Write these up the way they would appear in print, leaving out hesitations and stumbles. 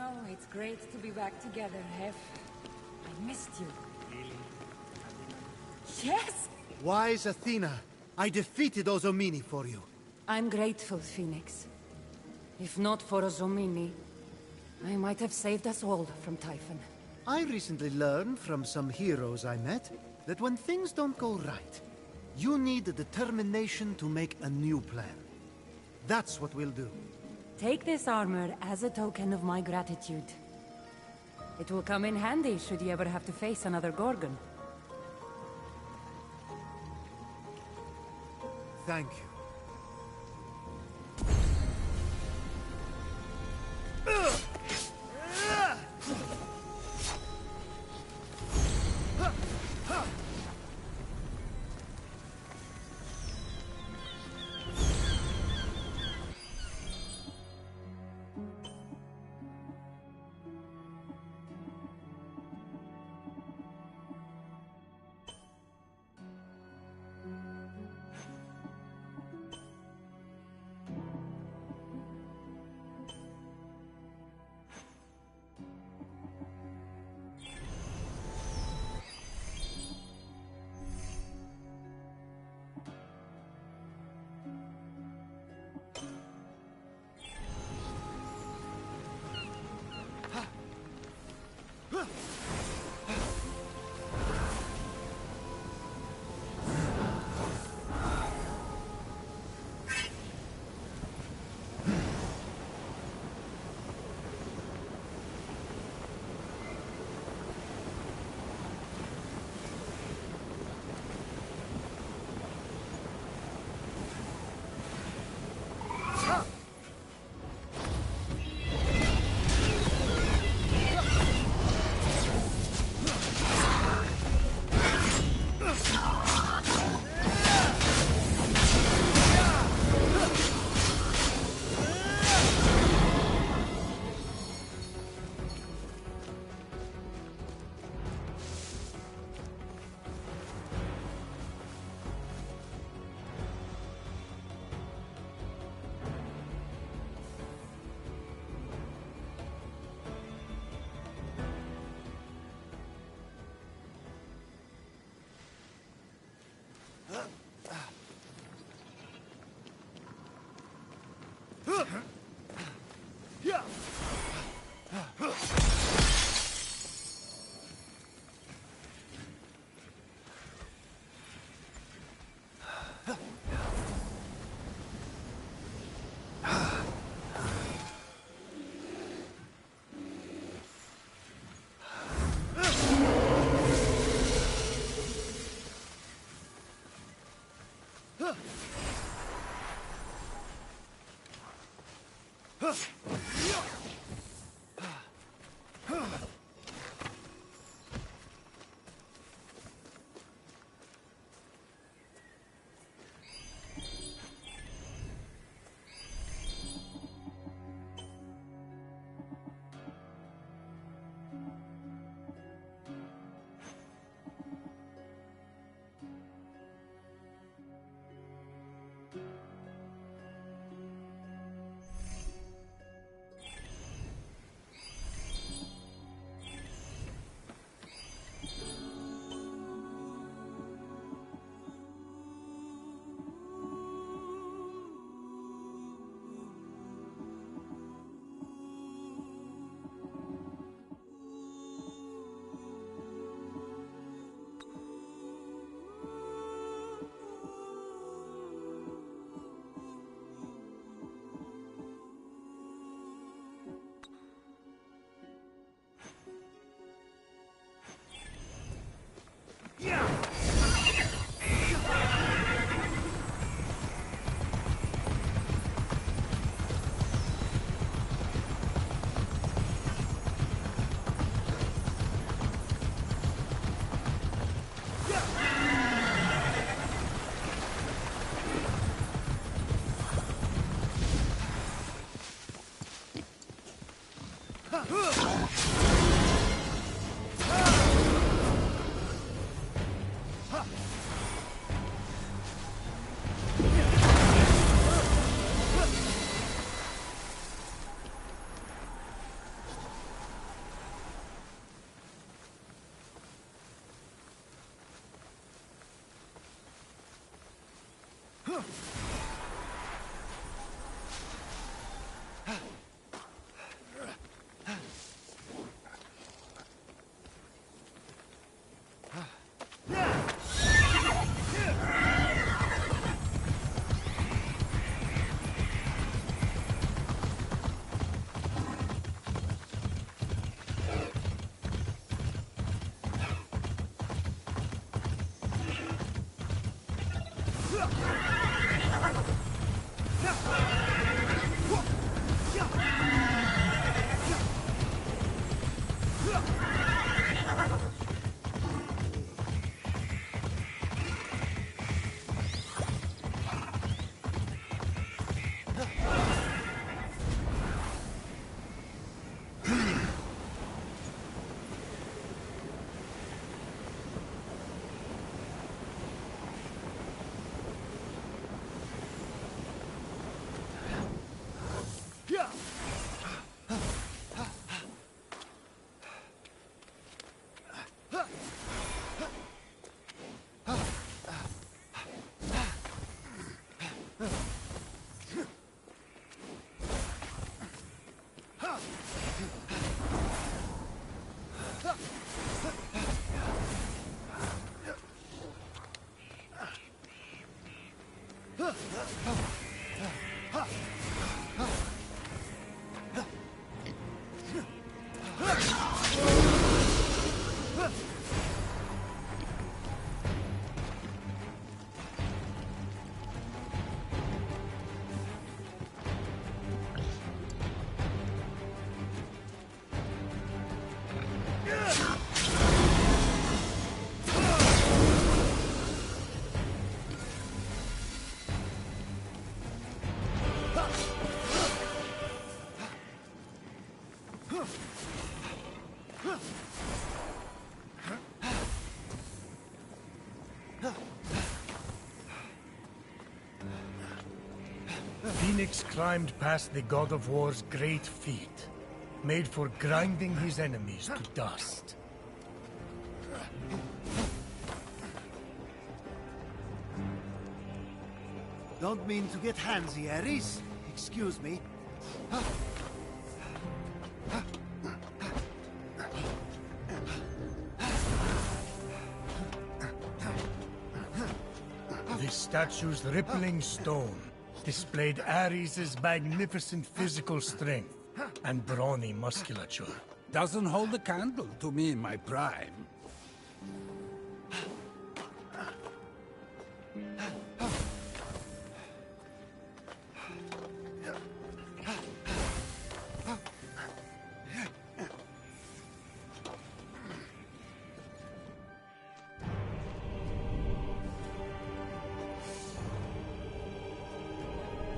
know, it's great to be back together, Hef. I missed you. Really? Yes! Wise Athena, I defeated Ozomini for you. I'm grateful, Phoenix. If not for Ozomini, I might have saved us all from Typhon. I recently learned from some heroes I met that when things don't go right, you need the determination to make a new plan. That's what we'll do. Take this armor as a token of my gratitude. It will come in handy should you ever have to face another Gorgon. Thank you. Phoenix climbed past the God of War's great feet, made for grinding his enemies to dust. Don't mean to get handsy, Ares. Excuse me. The statue's rippling stone displayed Ares' magnificent physical strength and brawny musculature. Doesn't hold a candle to me in my prime.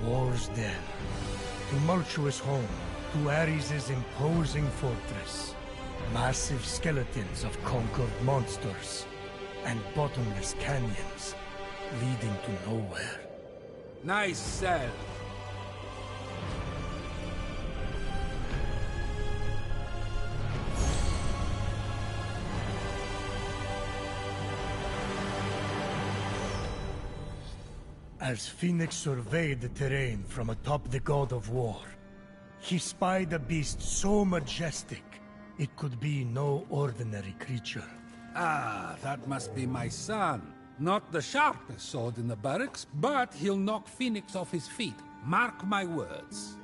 War's Den. Tumultuous home to Ares' imposing fortress. Massive skeletons of conquered monsters. And bottomless canyons leading to nowhere. Nice cell. As Phoenix surveyed the terrain from atop the God of War, he spied a beast so majestic, it could be no ordinary creature. Ah, that must be my son. Not the sharpest sword in the barracks, but he'll knock Phoenix off his feet. Mark my words.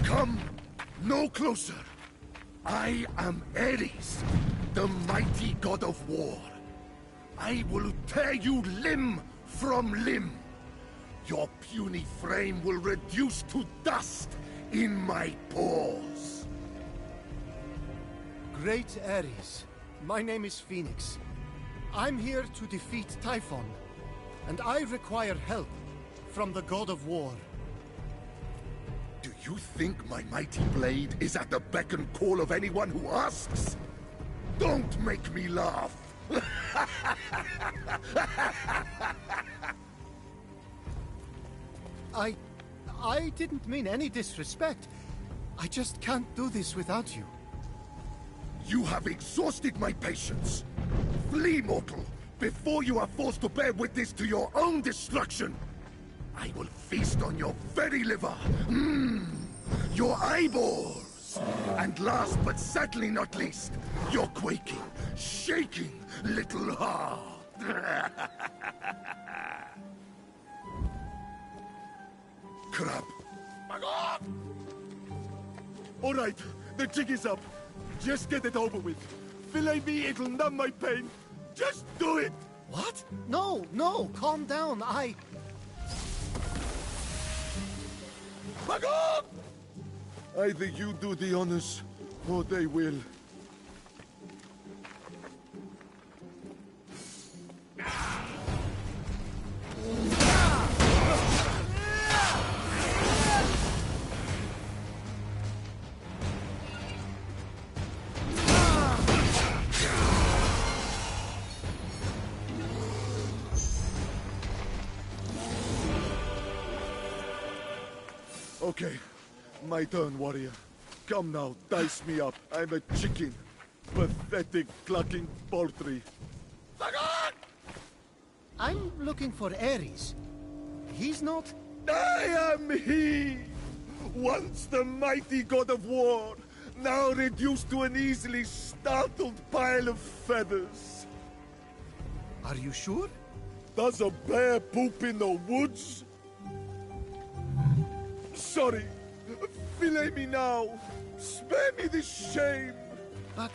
Come no closer. I am Ares, the mighty god of war. I will tear you limb from limb. Your puny frame will reduce to dust in my paws. Great Ares, my name is Phoenix. I'm here to defeat Typhon, and I require help from the god of war. Do you think my mighty blade is at the beck and call of anyone who asks? Don't make me laugh! I didn't mean any disrespect. I just can't do this without you. You have exhausted my patience. Flee, mortal, before you are forced to bear witness to your own destruction. I will feast on your very liver. Your eyeballs. And last but certainly not least, your quaking, shaking little heart. Crap. All right, the jig is up. Just get it over with. Fillet me, it'll numb my pain. Just do it! What? No, no, calm down. I think you do the honors, or they will. Okay, my turn, warrior. Come now, dice me up. I'm a chicken. Pathetic, clucking poultry. I'm looking for Ares. He's not... I am he! Once the mighty god of war, now reduced to an easily startled pile of feathers. Are you sure? Does a bear poop in the woods? Sorry. Fillet me now. Spare me this shame. But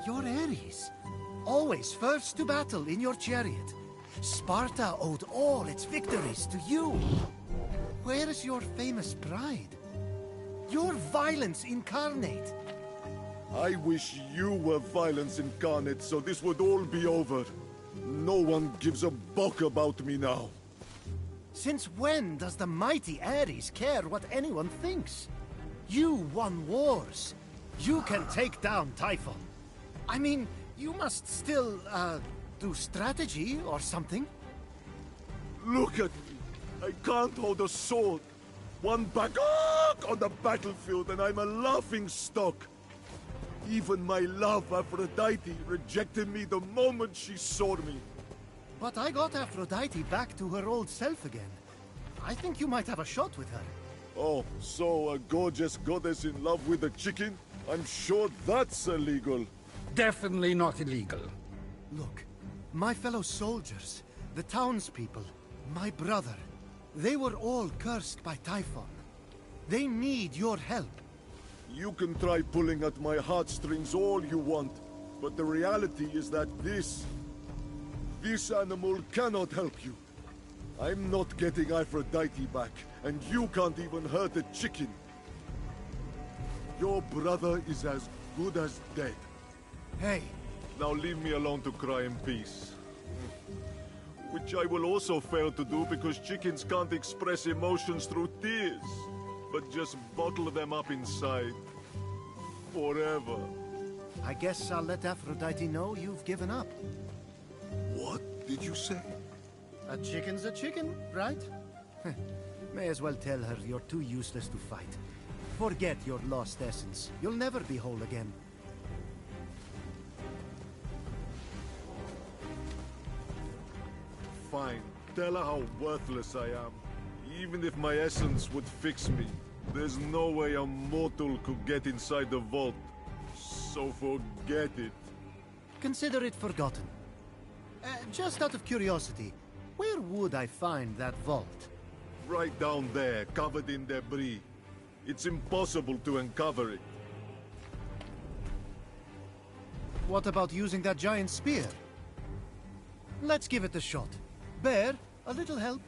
you're Ares. Always first to battle in your chariot. Sparta owed all its victories to you. Where is your famous pride? Your violence incarnate. I wish you were violence incarnate, so this would all be over. No one gives a buck about me now. Since when does the mighty Ares care what anyone thinks? You won wars. You can take down Typhon. I mean, you must still, do strategy or something. Look at me. I can't hold a sword. One back on the battlefield and I'm a laughing stock. Even my love, Aphrodite, rejected me the moment she saw me. But I got Aphrodite back to her old self again. I think you might have a shot with her. Oh, so a gorgeous goddess in love with a chicken? I'm sure that's illegal. Definitely not illegal. Look, my fellow soldiers, the townspeople, my brother, they were all cursed by Typhon. They need your help. You can try pulling at my heartstrings all you want, but the reality is that this animal cannot help you. I'm not getting Aphrodite back, and you can't even hurt a chicken. Your brother is as good as dead. Hey, Now leave me alone to cry in peace. Which I will also fail to do because chickens can't express emotions through tears, but just bottle them up inside. Forever. I guess I'll let Aphrodite know you've given up. What did you say? A chicken's a chicken, right? May as well tell her you're too useless to fight. Forget your lost essence. You'll never be whole again. Fine. Tell her how worthless I am. Even if my essence would fix me, there's no way a mortal could get inside the vault. So forget it. Consider it forgotten. Just out of curiosity, where would I find that vault? Right down there, covered in debris. It's impossible to uncover it. What about using that giant spear? Let's give it a shot. Bear, a little help?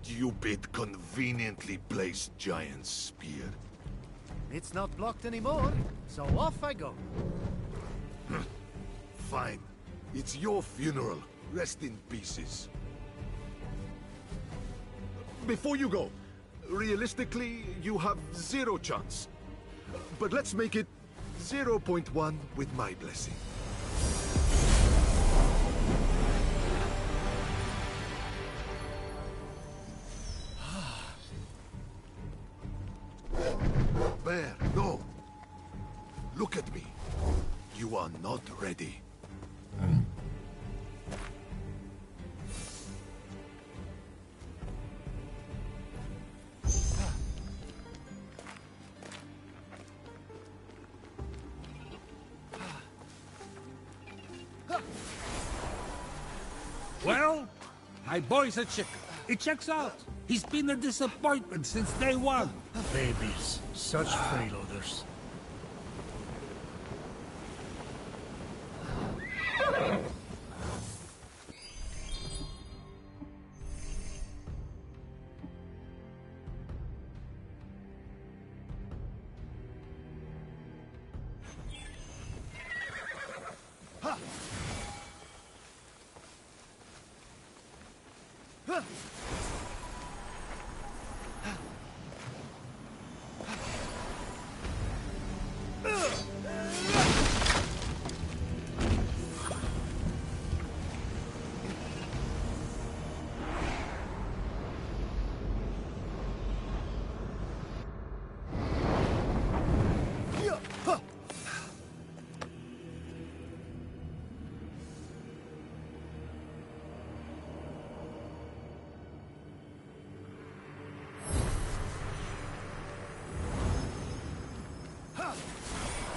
Stupid, conveniently placed giant spear. It's not blocked anymore, so off I go. Fine. It's your funeral. Rest in pieces. Before you go, realistically, you have 0 chance. But let's make it 0.1 with my blessing. Bear, no. Look at me. You are not ready. Well, my boy's a chicken. It checks out. He's been a disappointment since day one. Babies, such freeloaders.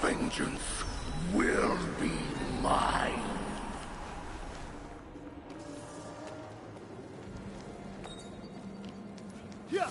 Vengeance will be mine. Yeah.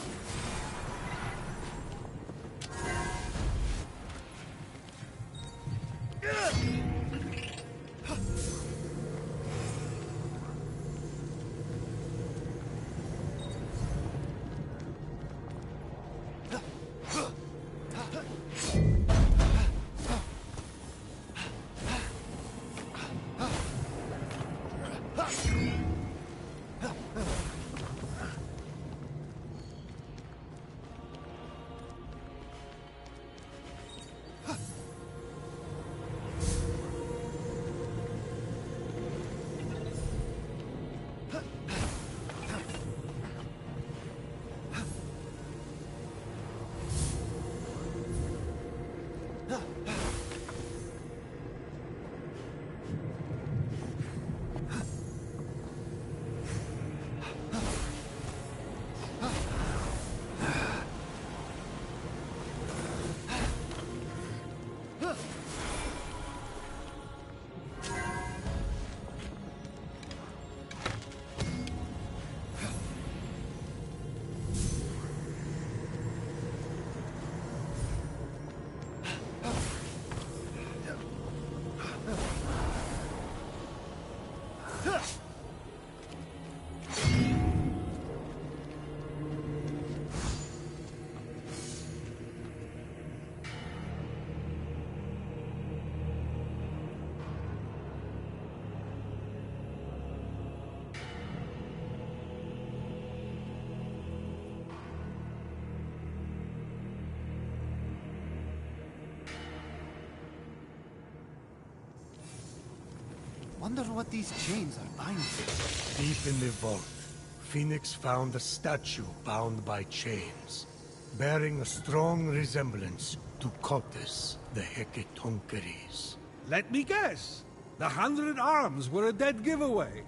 Wonder what these chains are binding. Deep in the vault, Phoenix found a statue bound by chains, bearing a strong resemblance to Cotis, the Hecatoncheires. Let me guess. The 100 arms were a dead giveaway.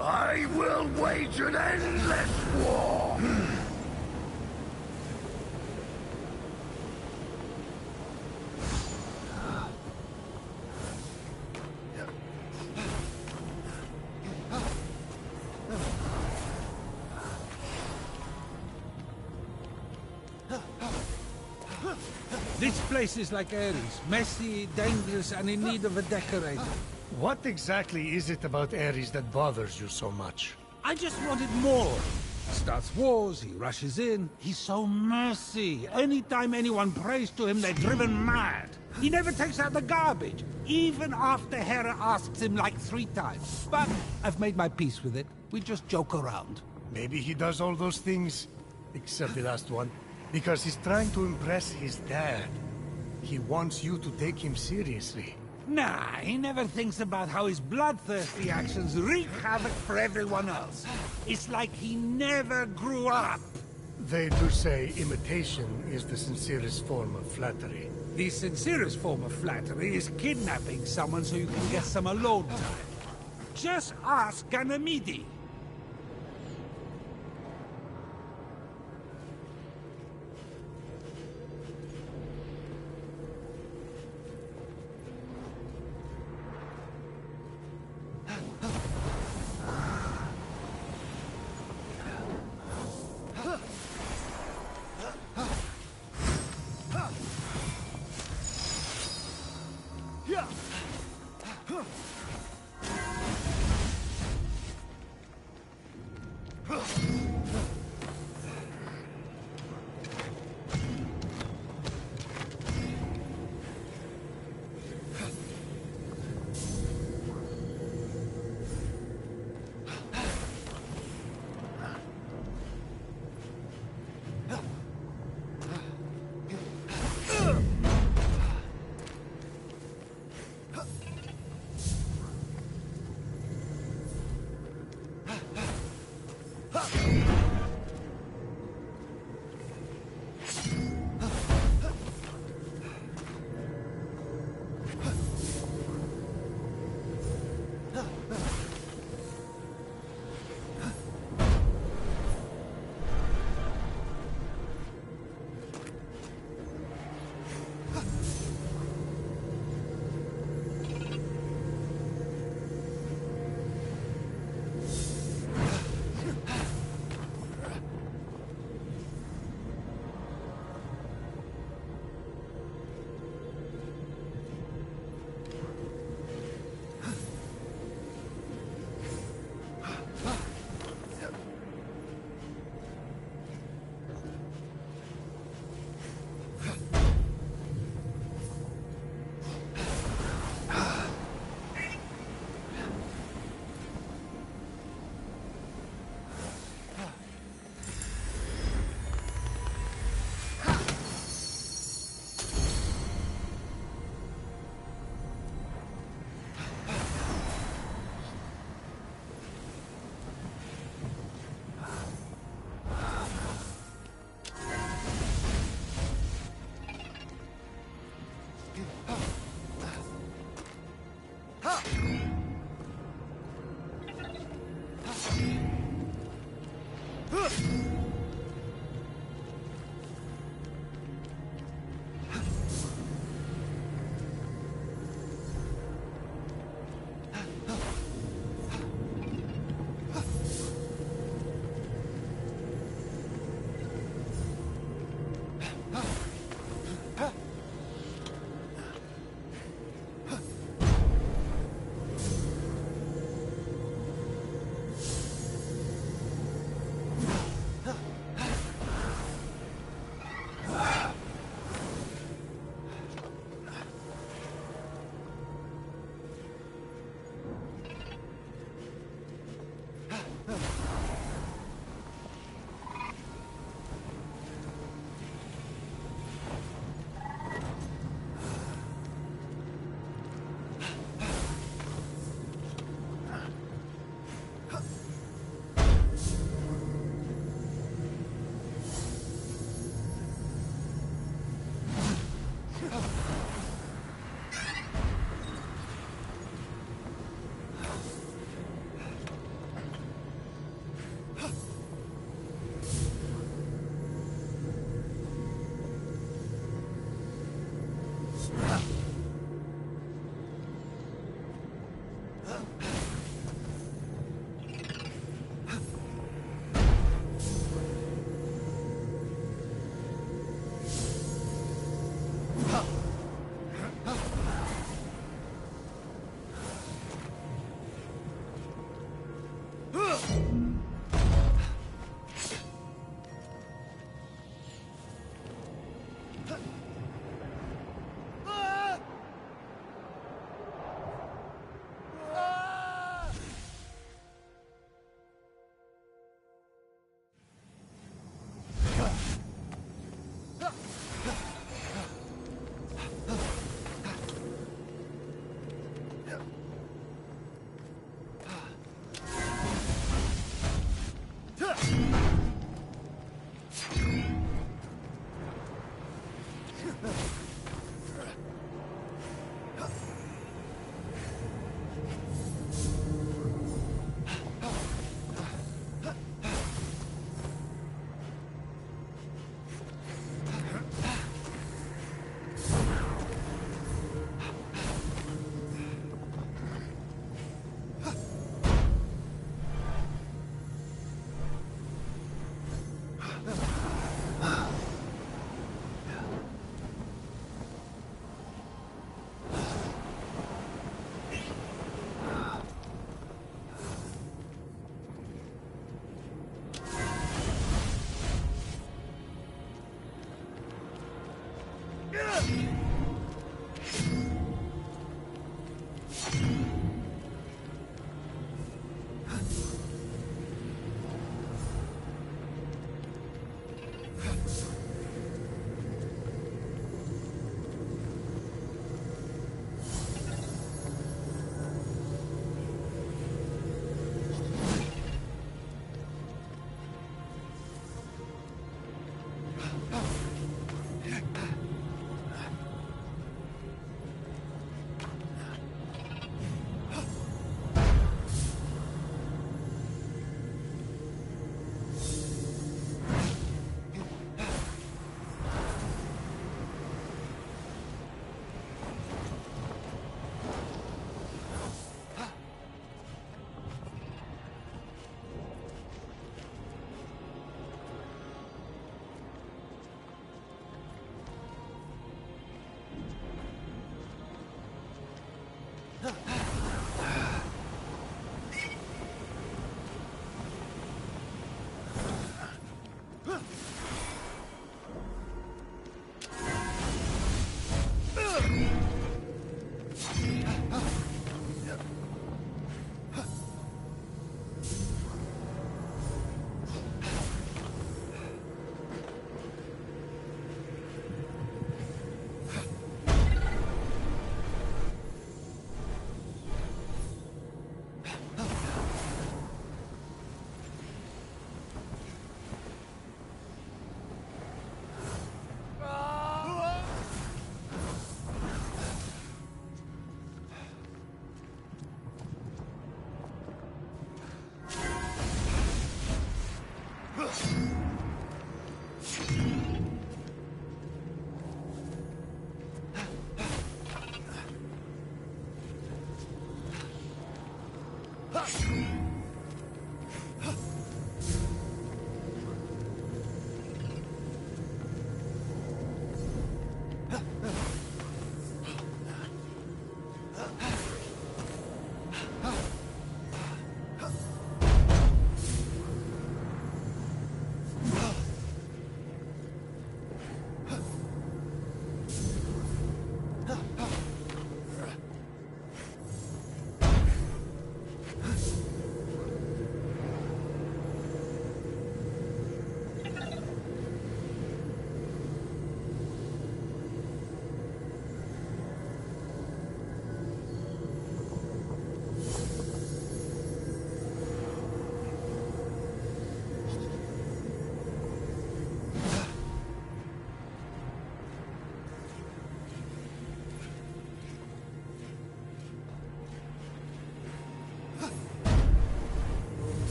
I will wage an endless war! This place is like Ares. Messy, dangerous, and in need of a decorator. What exactly is it about Ares that bothers you so much? I just wanted more. He starts wars, he rushes in. He's so messy. Anytime anyone prays to him, they're driven mad. He never takes out the garbage, even after Hera asks him like 3 times. But I've made my peace with it. We just joke around. Maybe he does all those things, except the last one, because he's trying to impress his dad. He wants you to take him seriously. Nah, he never thinks about how his bloodthirsty actions wreak havoc for everyone else. It's like he never grew up. They do say imitation is the sincerest form of flattery. The sincerest form of flattery is kidnapping someone so you can get some alone time. Just ask Ganymede.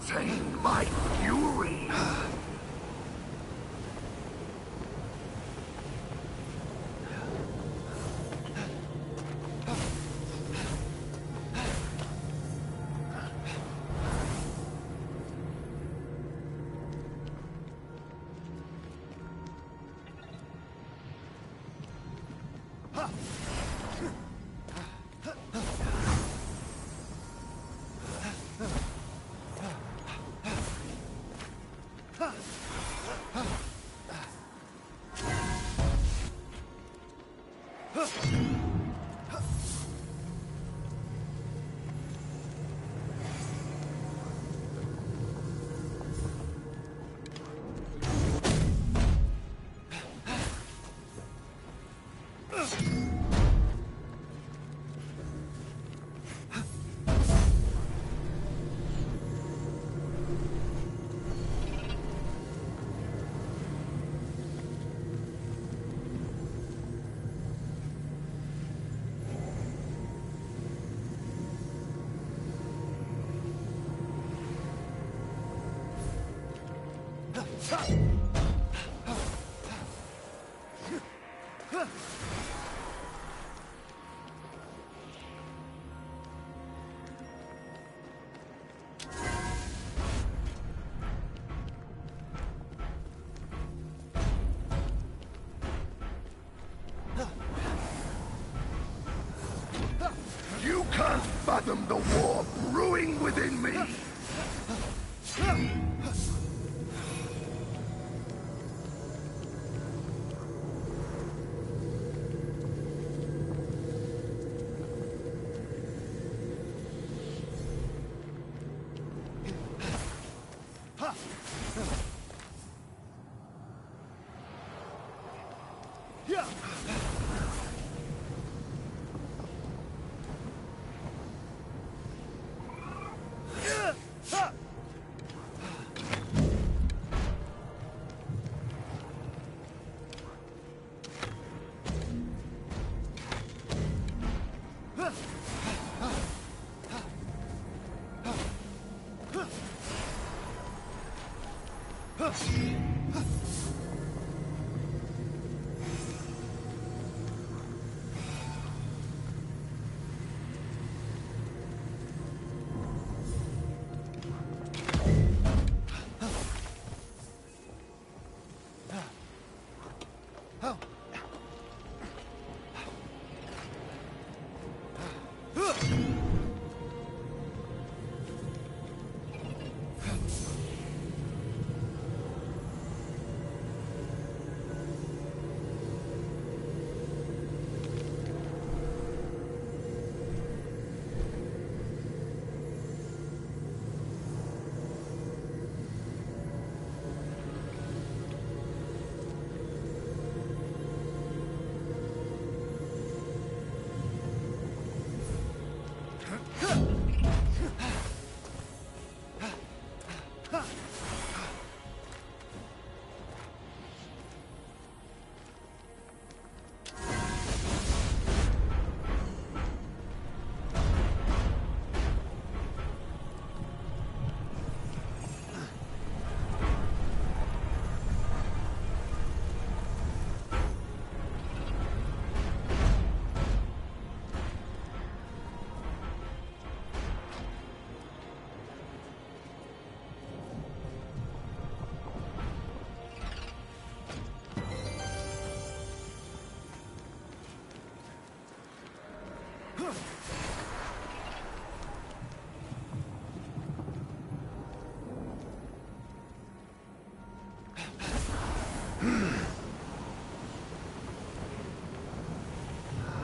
contain my fury. fathom the war brewing within me!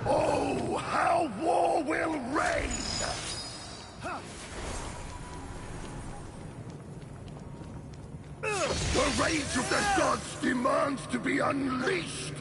Oh, how war will reign! The rage of the gods demands to be unleashed!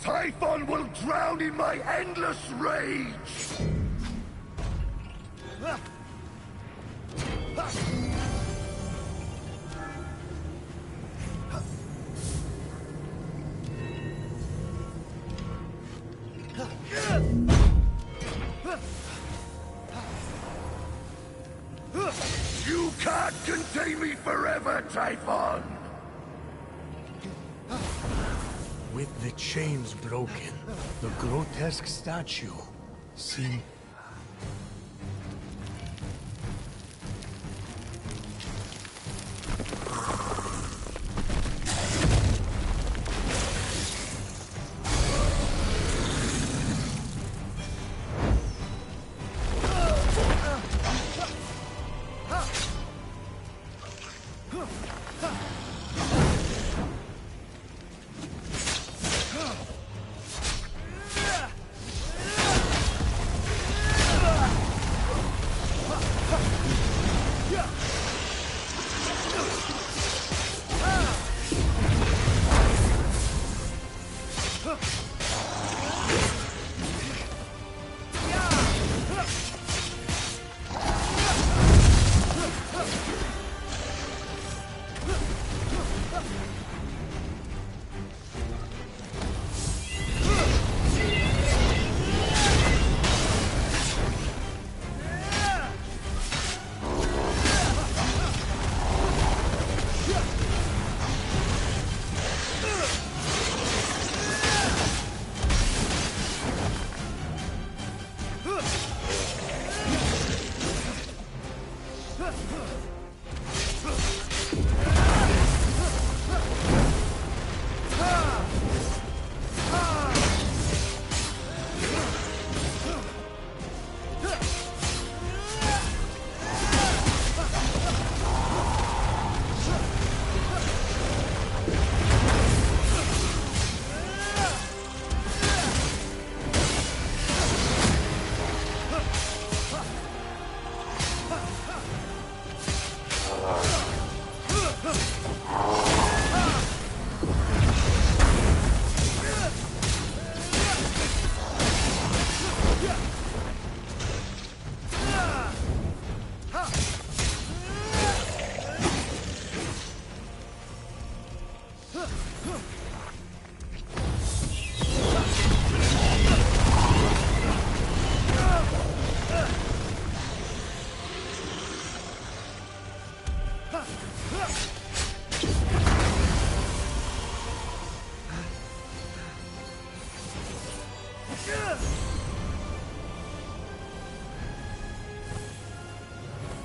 Typhon will drown in my endless rage! You can't contain me forever, Typhon! With the chains broken, the grotesque statue seemed...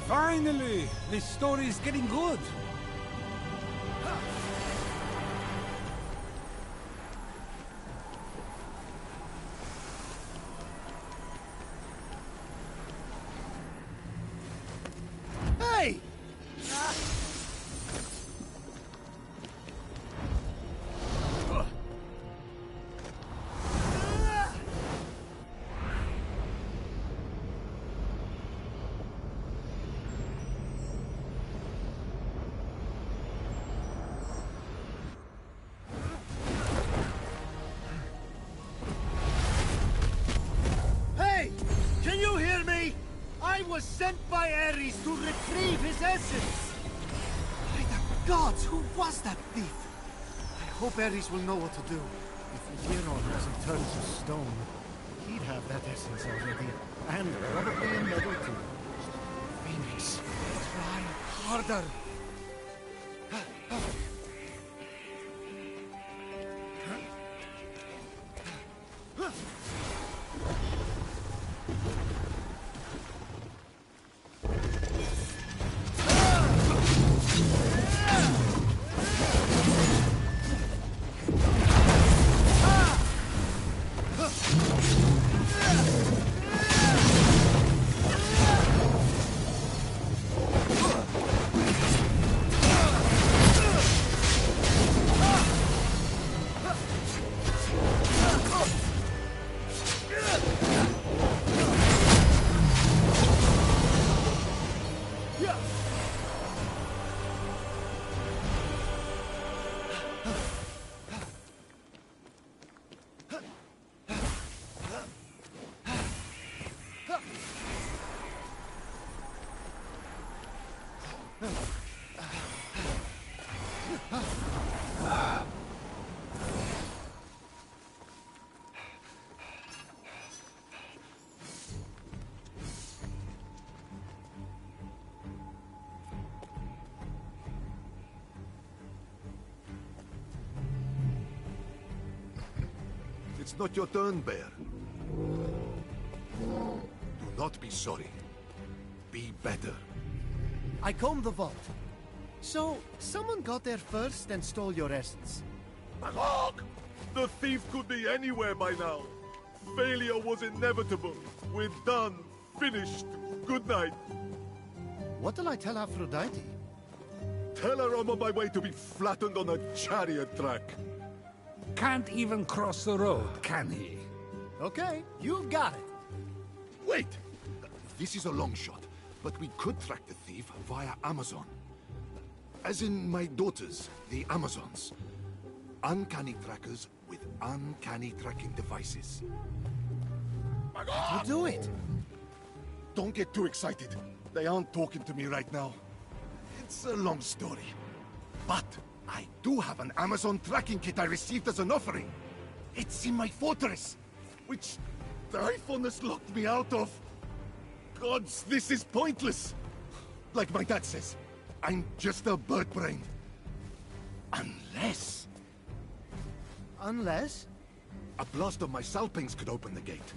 Finally! This story is getting good. Hey! Hey! Can you hear me? I was sent by Ares to retrieve his essence! By the gods, who was that thief? I hope Ares will know what to do. If Hero hasn't turned to stone, he'd have that essence already. And probably a medal too. Phoenix, try harder! It's not your turn, Bear. Do not be sorry. Be better. I combed the vault. So, someone got there first and stole your essence. Magog! The thief could be anywhere by now. Failure was inevitable. We're done. Finished. Good night. What'll I tell Aphrodite? Tell her I'm on my way to be flattened on a chariot track. Can't even cross the road, can he? Okay, you've got it. Wait! This is a long shot, but we could track the thief via Amazon. As in my daughters, the Amazons. Uncanny trackers with uncanny tracking devices. We'll do it. Don't get too excited. They aren't talking to me right now. It's a long story. But I do have an Amazon tracking kit I received as an offering. It's in my fortress, which Typhonus locked me out of. Gods, this is pointless. Like my dad says, I'm just a bird brain. Unless... Unless? a blast of my salpings could open the gate.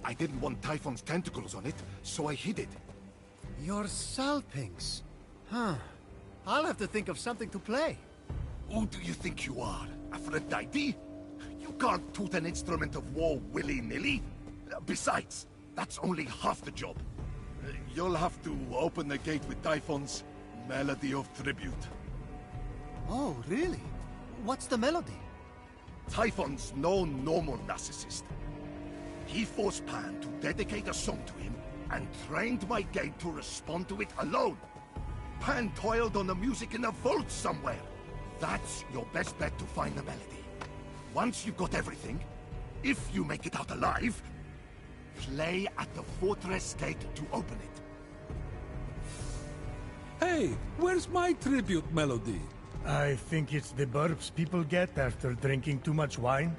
I didn't want Typhon's tentacles on it, so I hid it. Your salpings. Huh. I'll have to think of something to play. Who do you think you are, Aphrodite? You can't toot an instrument of war willy-nilly. Besides, that's only half the job. You'll have to open the gate with Typhon's Melody of Tribute. Oh, really? What's the melody? Typhon's no normal narcissist. He forced Pan to dedicate a song to him and trained my gate to respond to it alone. Pan toiled on the music in a vault somewhere. That's your best bet to find the melody. Once you've got everything, if you make it out alive, play at the fortress gate to open it. Hey, where's my tribute melody? I think it's the burps people get after drinking too much wine.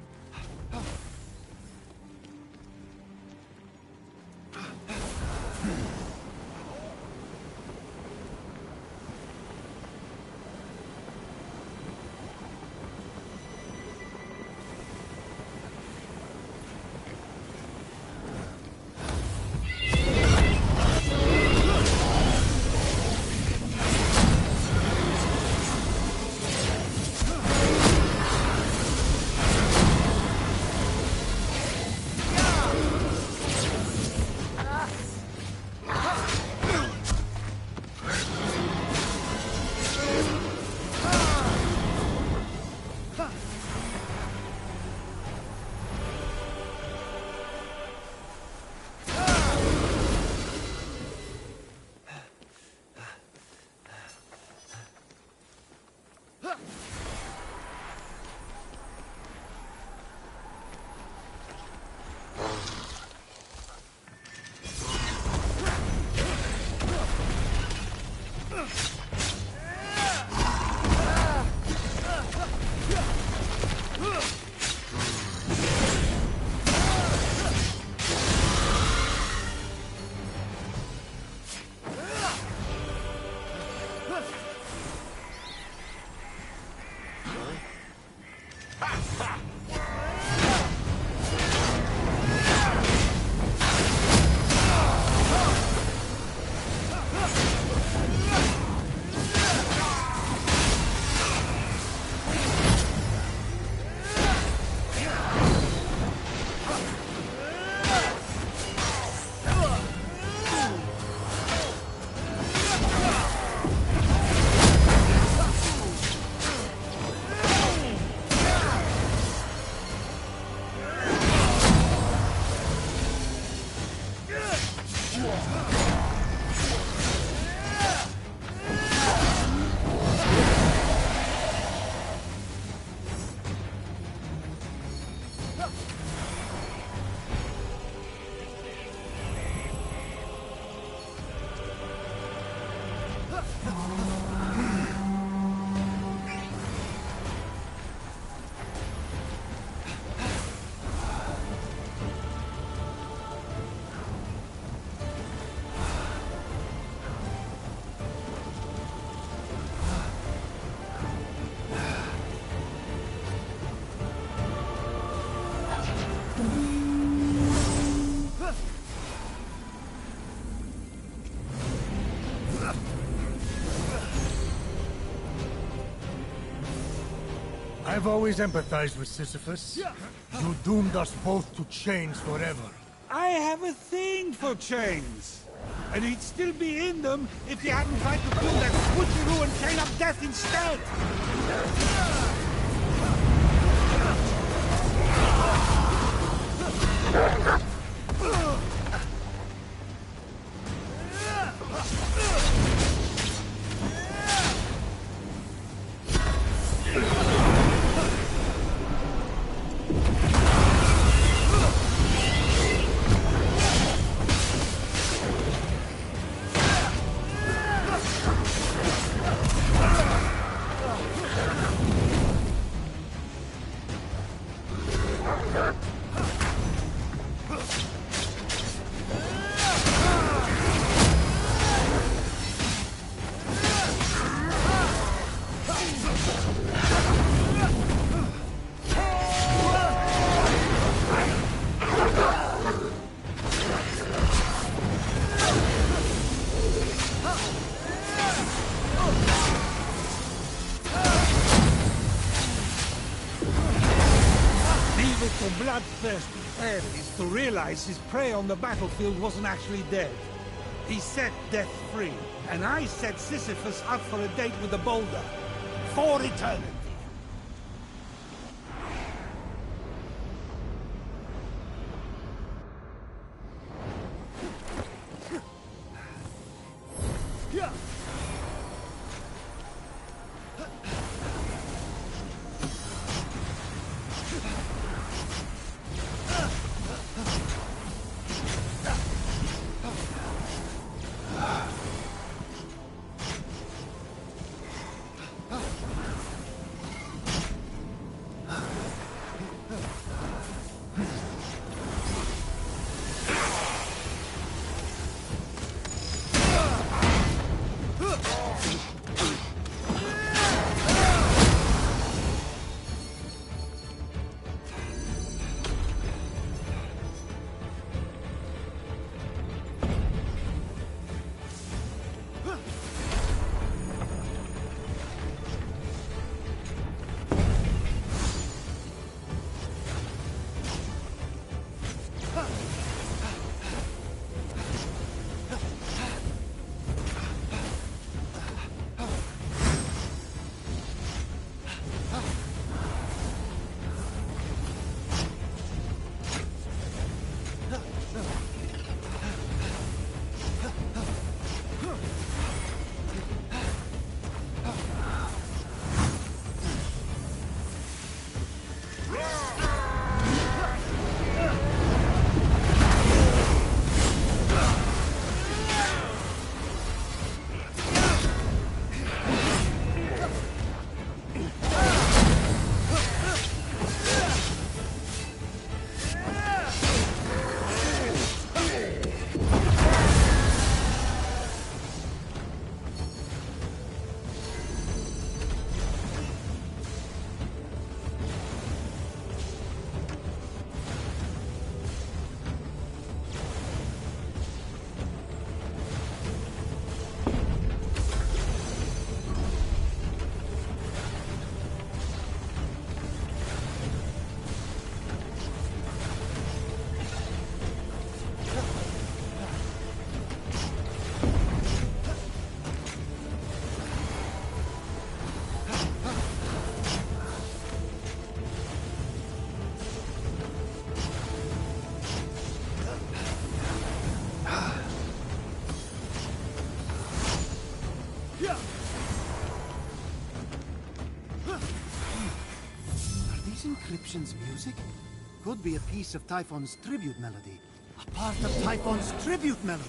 I've always empathized with Sisyphus. You doomed us both to chains forever. I have a thing for chains. And he'd still be in them if you hadn't tried to pull that switcheroo and chain up death instead. Bloodthirsty Ares to realize his prey on the battlefield wasn't actually dead. He set death free, and I set Sisyphus up for a date with the boulder. For eternity. Inscription's music? Could be a piece of Typhon's tribute melody. A part of Typhon's tribute melody.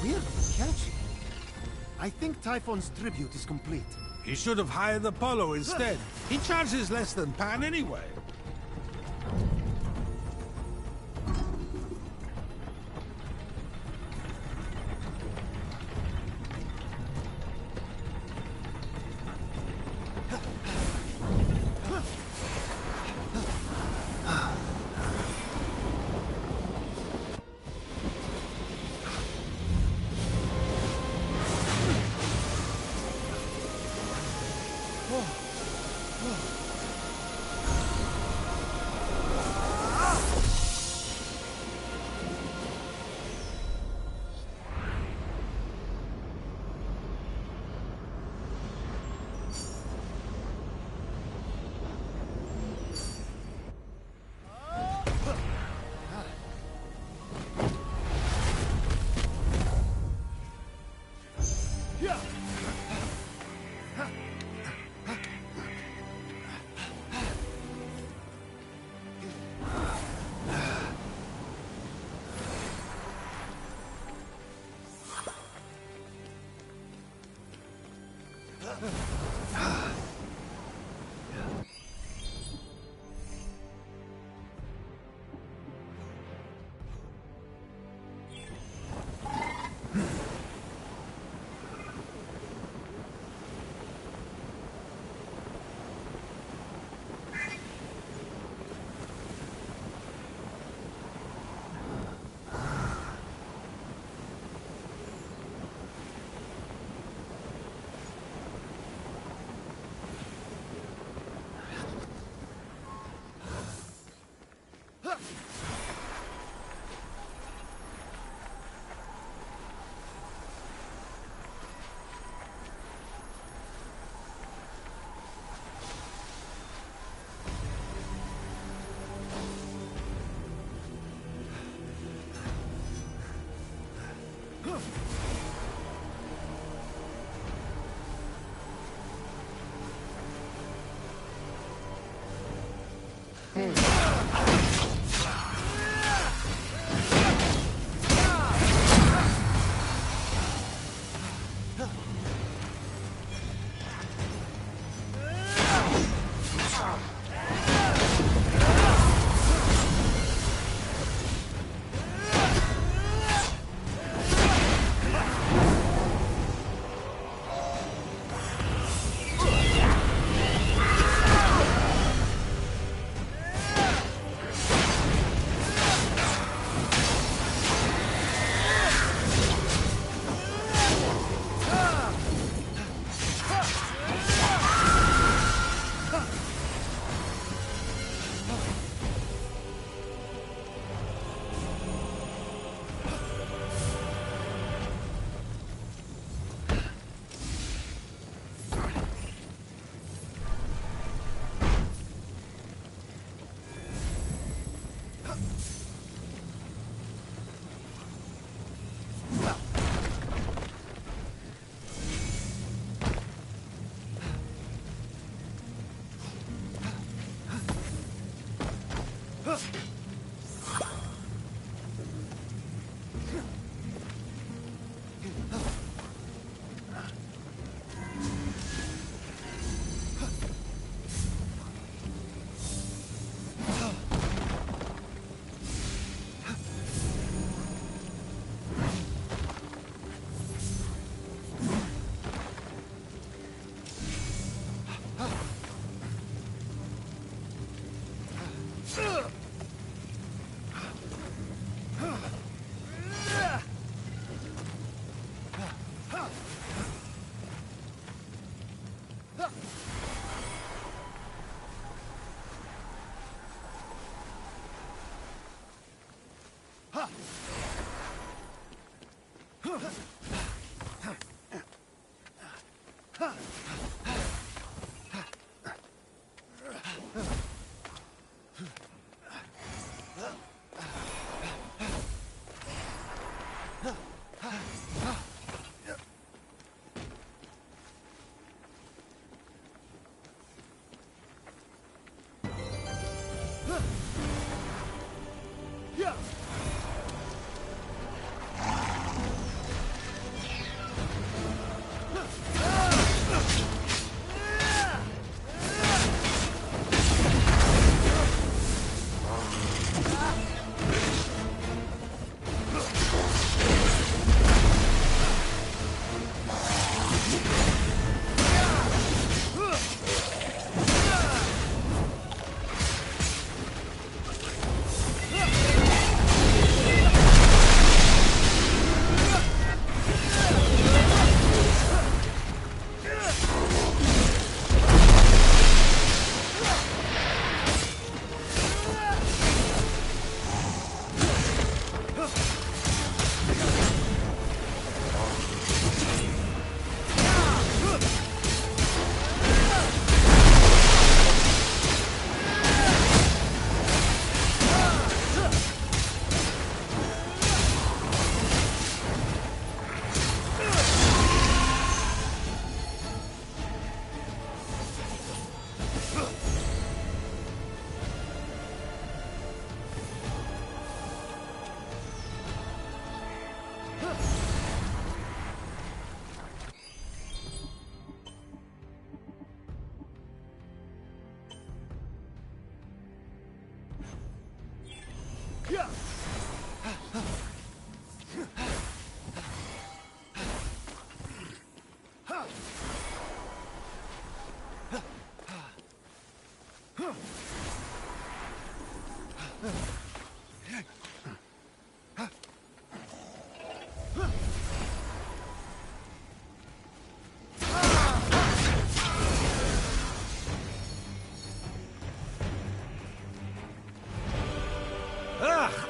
Weirdly catchy. I think Typhon's tribute is complete. He should have hired Apollo instead. He charges less than Pan anyway.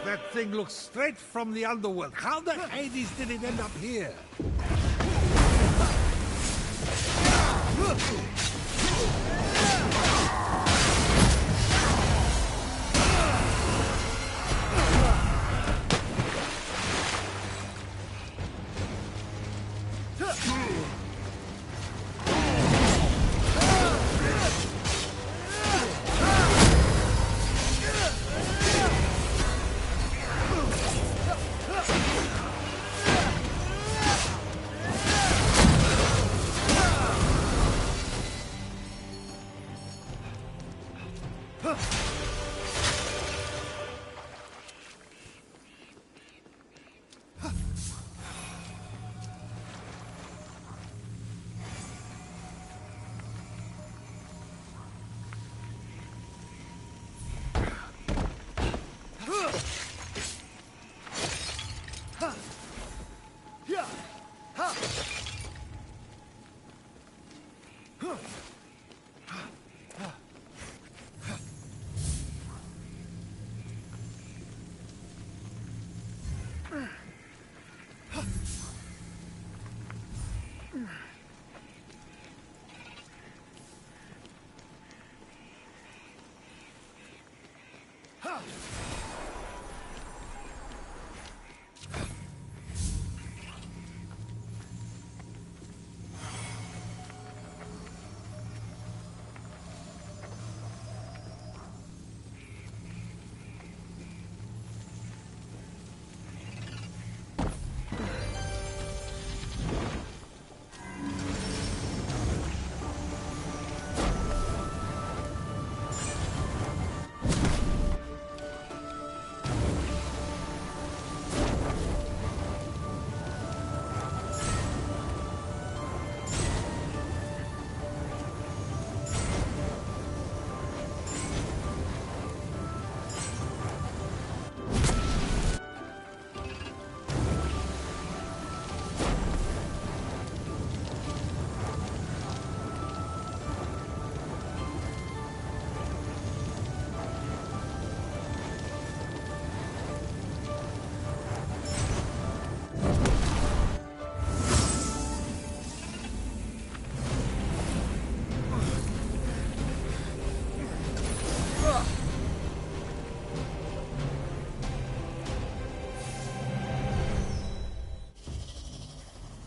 That thing looks straight from the underworld. How the Hades did it end up here?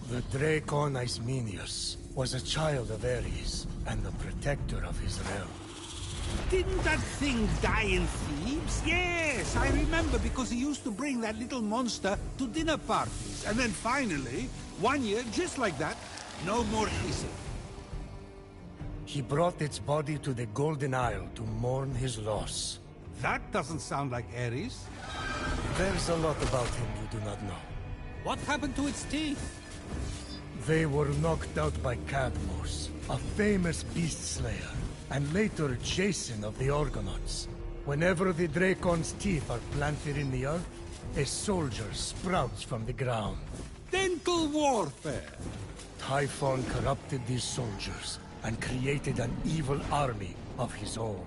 The Dracon Ismenius was a child of Ares, and the protector of his realm. Didn't that thing die in Thebes? Yes, I remember, because he used to bring that little monster to dinner parties. And then finally, one year, just like that, no more hissing. He brought its body to the Golden Isle to mourn his loss. That doesn't sound like Ares. There's a lot about him you do not know. What happened to its teeth? They were knocked out by Cadmos, a famous beast slayer, and later Jason of the Argonauts. Whenever the Dracon's teeth are planted in the earth, a soldier sprouts from the ground. Dental warfare! Typhon corrupted these soldiers and created an evil army of his own.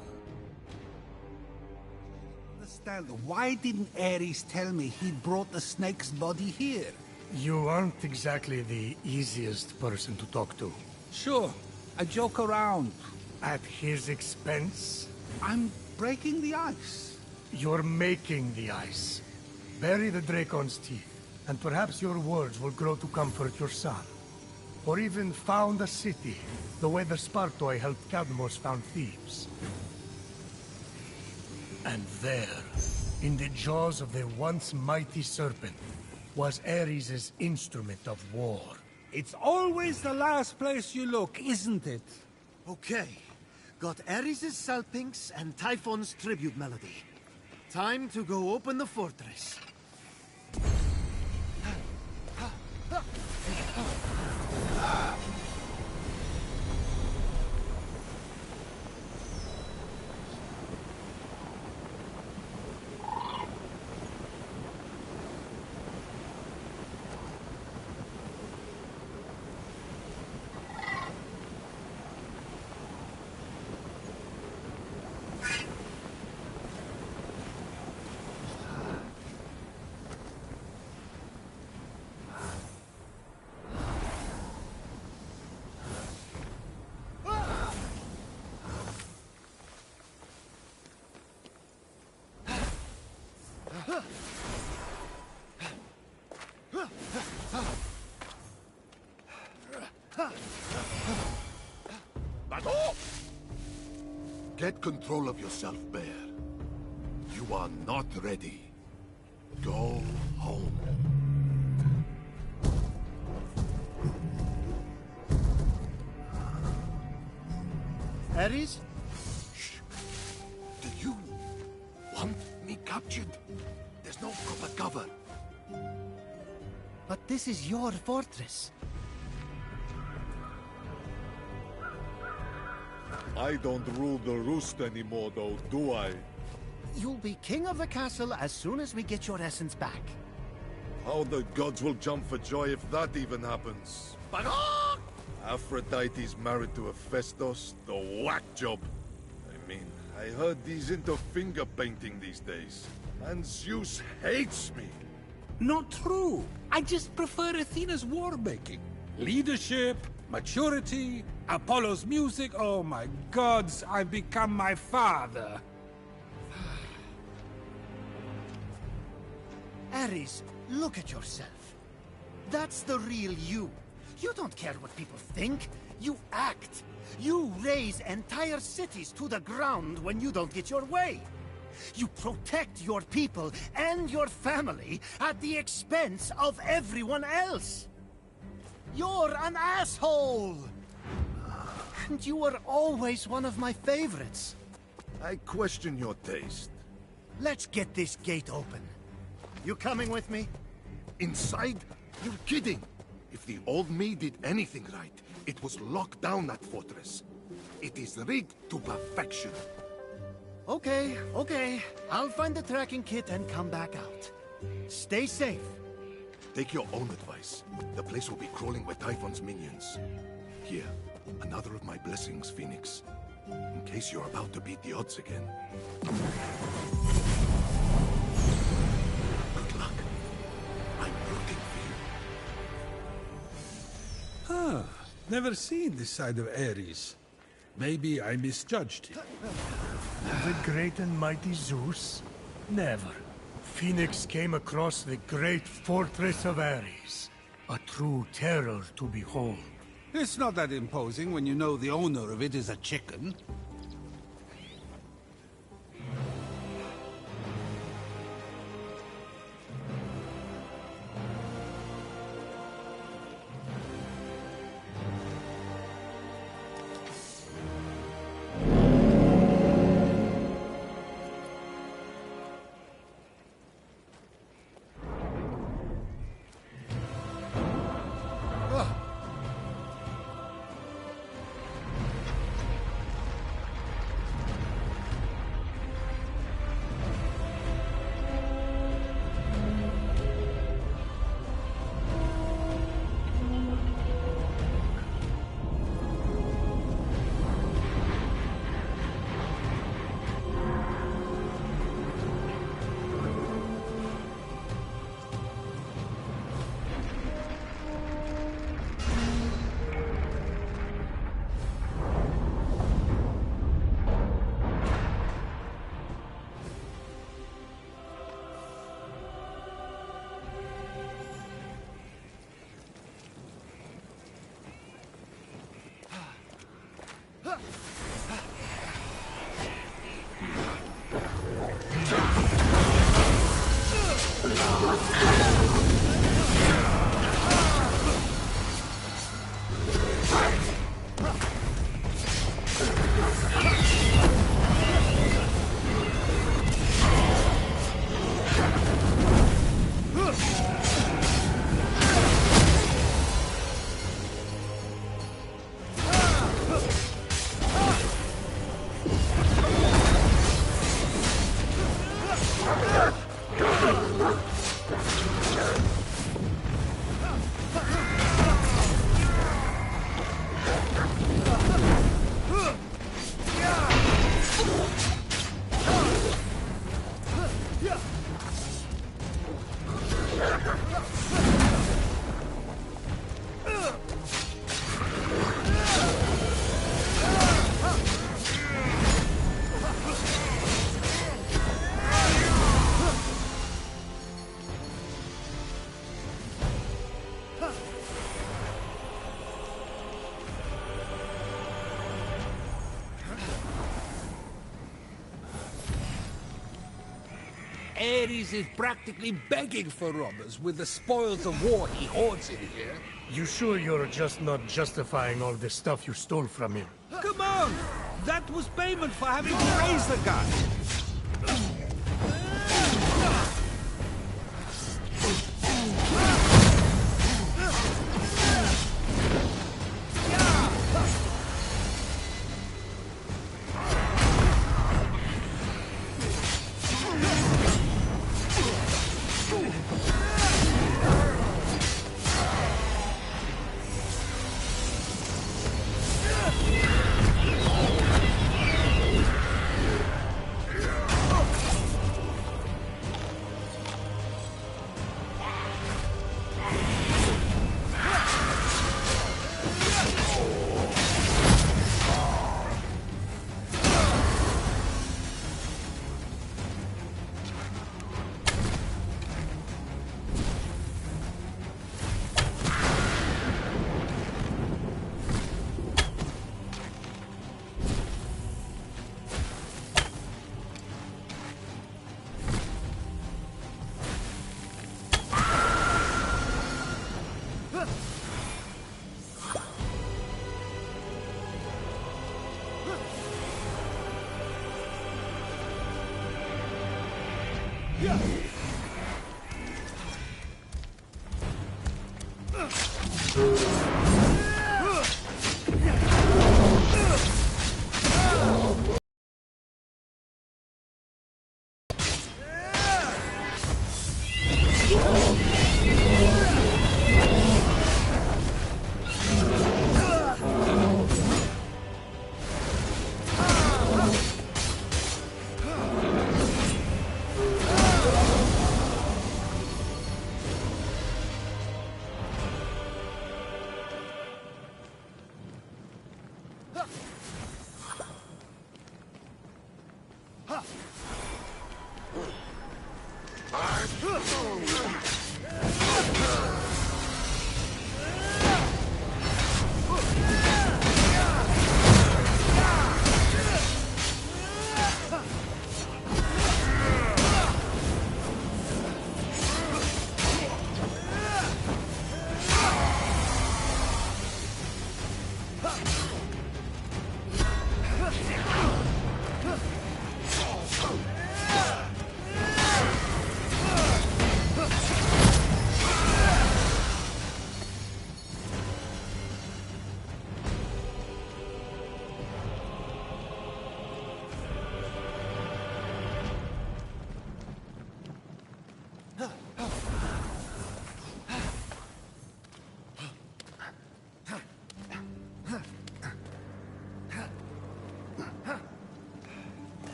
Understand, why didn't Ares tell me he'd brought the snake's body here? You aren't exactly the easiest person to talk to. Sure, I joke around. At his expense? I'm breaking the ice. You're making the ice. Bury the Dracon's teeth, and perhaps your words will grow to comfort your son. Or even found a city, the way the Spartoi helped Cadmos found Thebes. And there, in the jaws of the once mighty serpent, was Ares' instrument of war. It's always the last place you look, isn't it? Okay. Got Ares' salpinx and Typhon's tribute melody. Time to go open the fortress. Get control of yourself, Bear. You are not ready. Go home. Ares? Shh. Do you want me captured? There's no proper cover. But this is your fortress. I don't rule the roost anymore, though, do I? You'll be king of the castle as soon as we get your essence back. How the gods will jump for joy if that even happens. Aphrodite's married to Hephaestus, the whack job. I mean, I heard he's into finger painting these days. And Zeus hates me. Not true. I just prefer Athena's war making. Leadership, maturity, Apollo's music. Oh my gods, I've become my father. Ares, look at yourself. That's the real you. You don't care what people think. You act. You raise entire cities to the ground when you don't get your way. You protect your people and your family at the expense of everyone else. You're an asshole! And you were always one of my favorites. I question your taste. Let's get this gate open. You coming with me? Inside? You're kidding! If the old me did anything right, it was lock down that fortress. It is rigged to perfection. Okay, okay. I'll find the tracking kit and come back out. Stay safe. Take your own advice. The place will be crawling with Typhon's minions. Here, another of my blessings, Phoenix. In case you're about to beat the odds again. Good luck. I'm rooting for you. Huh. Never seen this side of Ares. Maybe I misjudged him. The great and mighty Zeus? Never. Phoenix came across the great fortress of Ares. A true terror to behold. It's not that imposing when you know the owner of it is a chicken. ARES is practically begging for robbers with the spoils of war he hoards in here. You sure you're just not justifying all the stuff you stole from him? Come on! That was payment for having to raise the guy!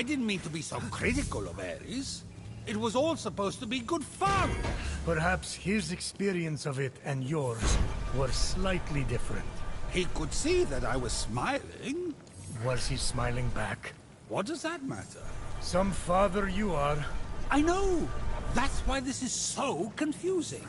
I didn't mean to be so critical of Ares. It was all supposed to be good fun. Perhaps his experience of it and yours were slightly different. He could see that I was smiling. Was he smiling back? What does that matter? Some father you are. I know! That's why this is so confusing.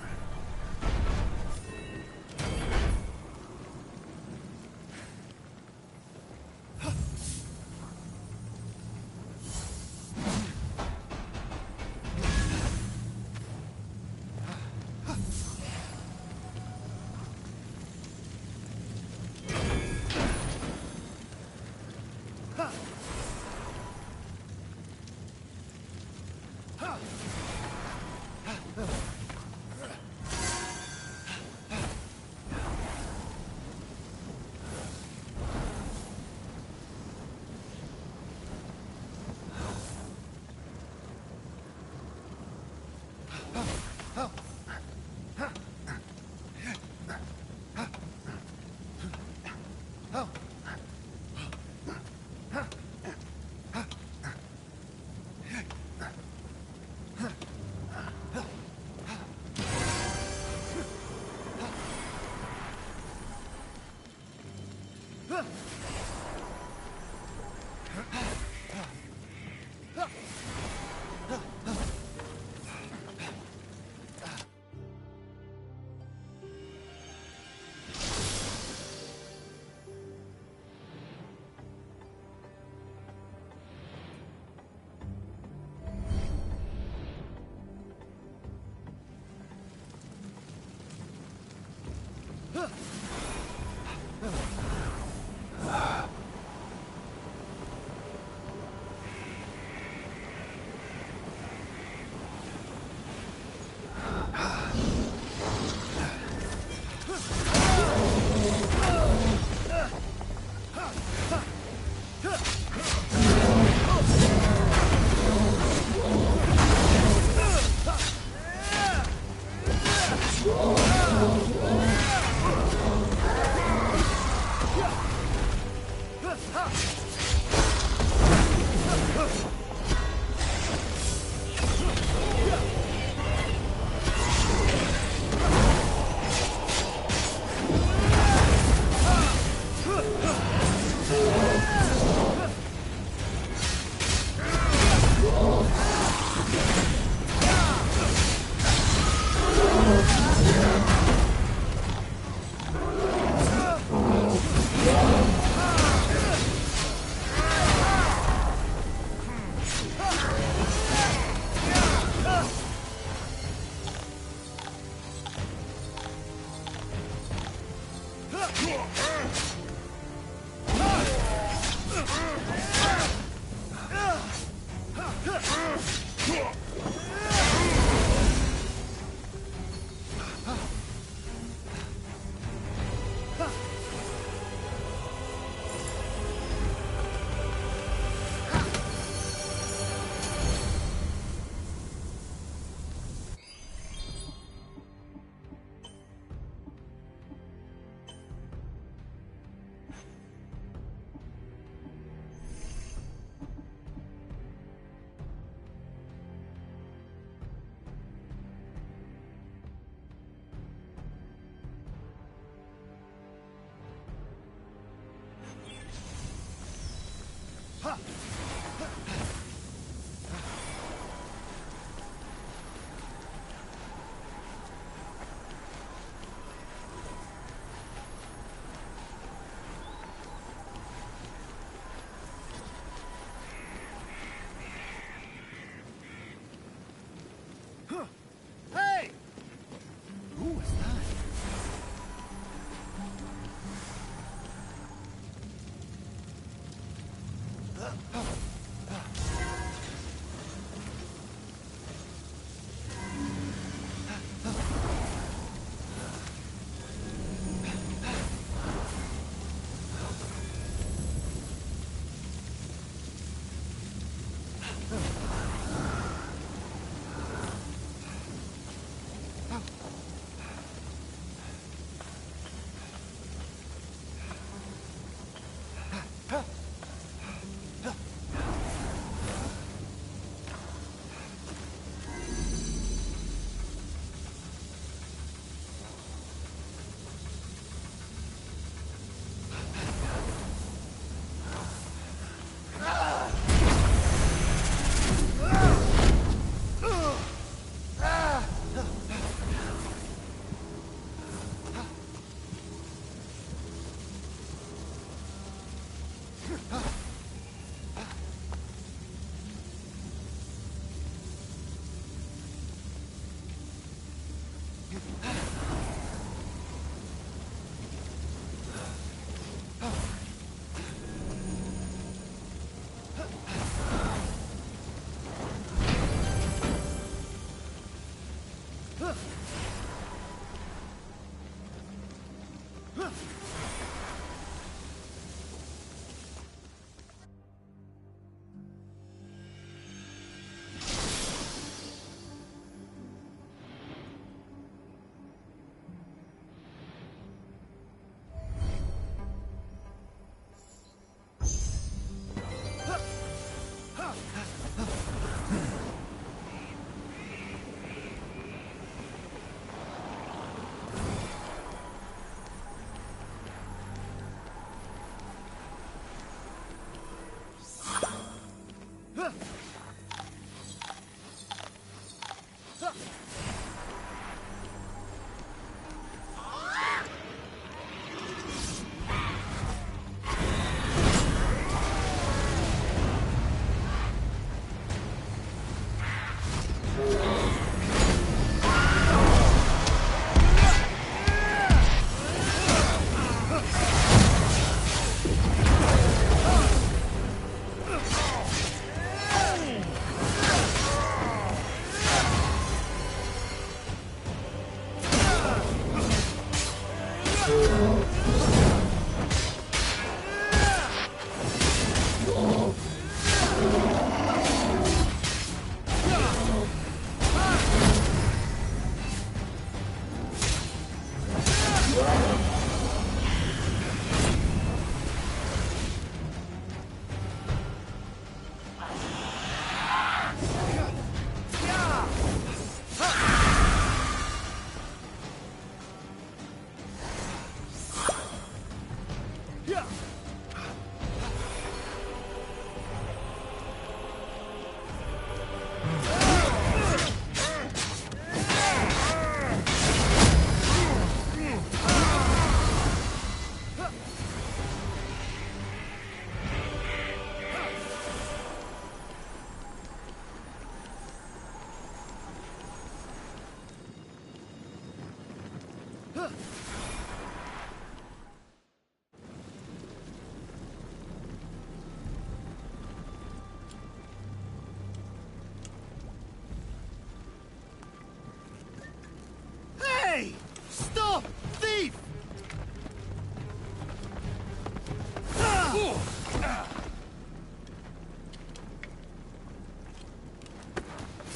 Stop! Thief!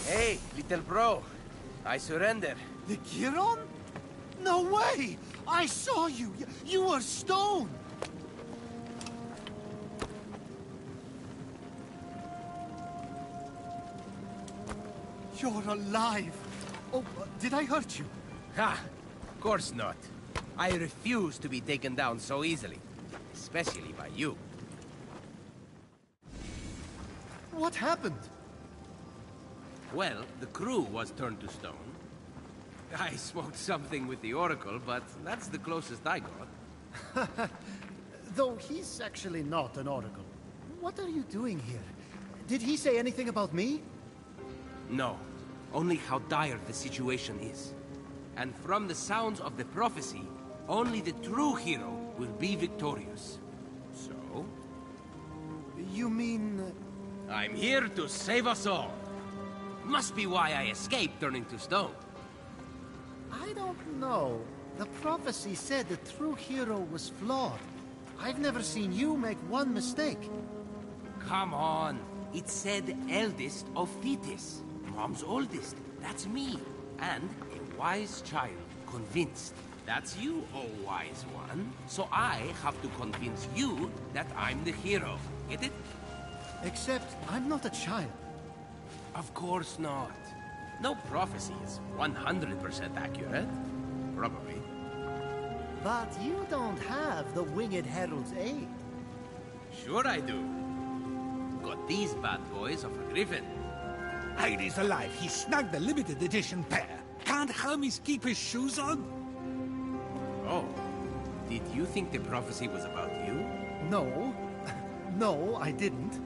Hey, little bro. I surrender. The Giron? No way! I saw you! You were stone! You're alive! Oh, did I hurt you? Ha! Of course not. I refuse to be taken down so easily. Especially by you. What happened? Well, the crew was turned to stone. I smoked something with the Oracle, but that's the closest I got. Though he's actually not an oracle. What are you doing here? Did he say anything about me? No. Only how dire the situation is. And from the sounds of the prophecy, only the true hero will be victorious. So? You mean... I'm here to save us all. Must be why I escaped turning to stone. I don't know. The prophecy said the true hero was flawed. I've never seen you make one mistake. Come on. It said eldest of Thetis. Mom's oldest. That's me. And a wise child. Convinced. That's you, oh wise one. So I have to convince you that I'm the hero. Get it? Except, I'm not a child. Of course not. No prophecy is 100% accurate. Probably. But you don't have the Winged Herald's aid. Sure I do. Got these bad boys of a griffin. ARES alive. He snagged the limited edition pair. Can't Hermes keep his shoes on? Oh. Did you think the prophecy was about you? No. No, I didn't.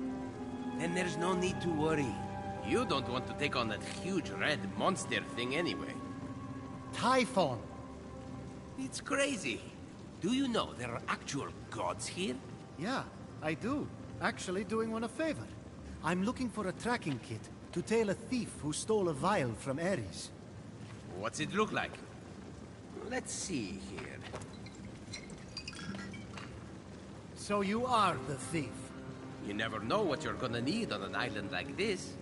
Then there's no need to worry. You don't want to take on that huge red monster thing anyway. Typhon. It's crazy. Do you know there are actual gods here? Yeah, I do. Actually doing one a favor. I'm looking for a tracking kit to tail a thief who stole a vial from Ares. What's it look like? Let's see here. So you are the thief? You never know what you're gonna need on an island like this.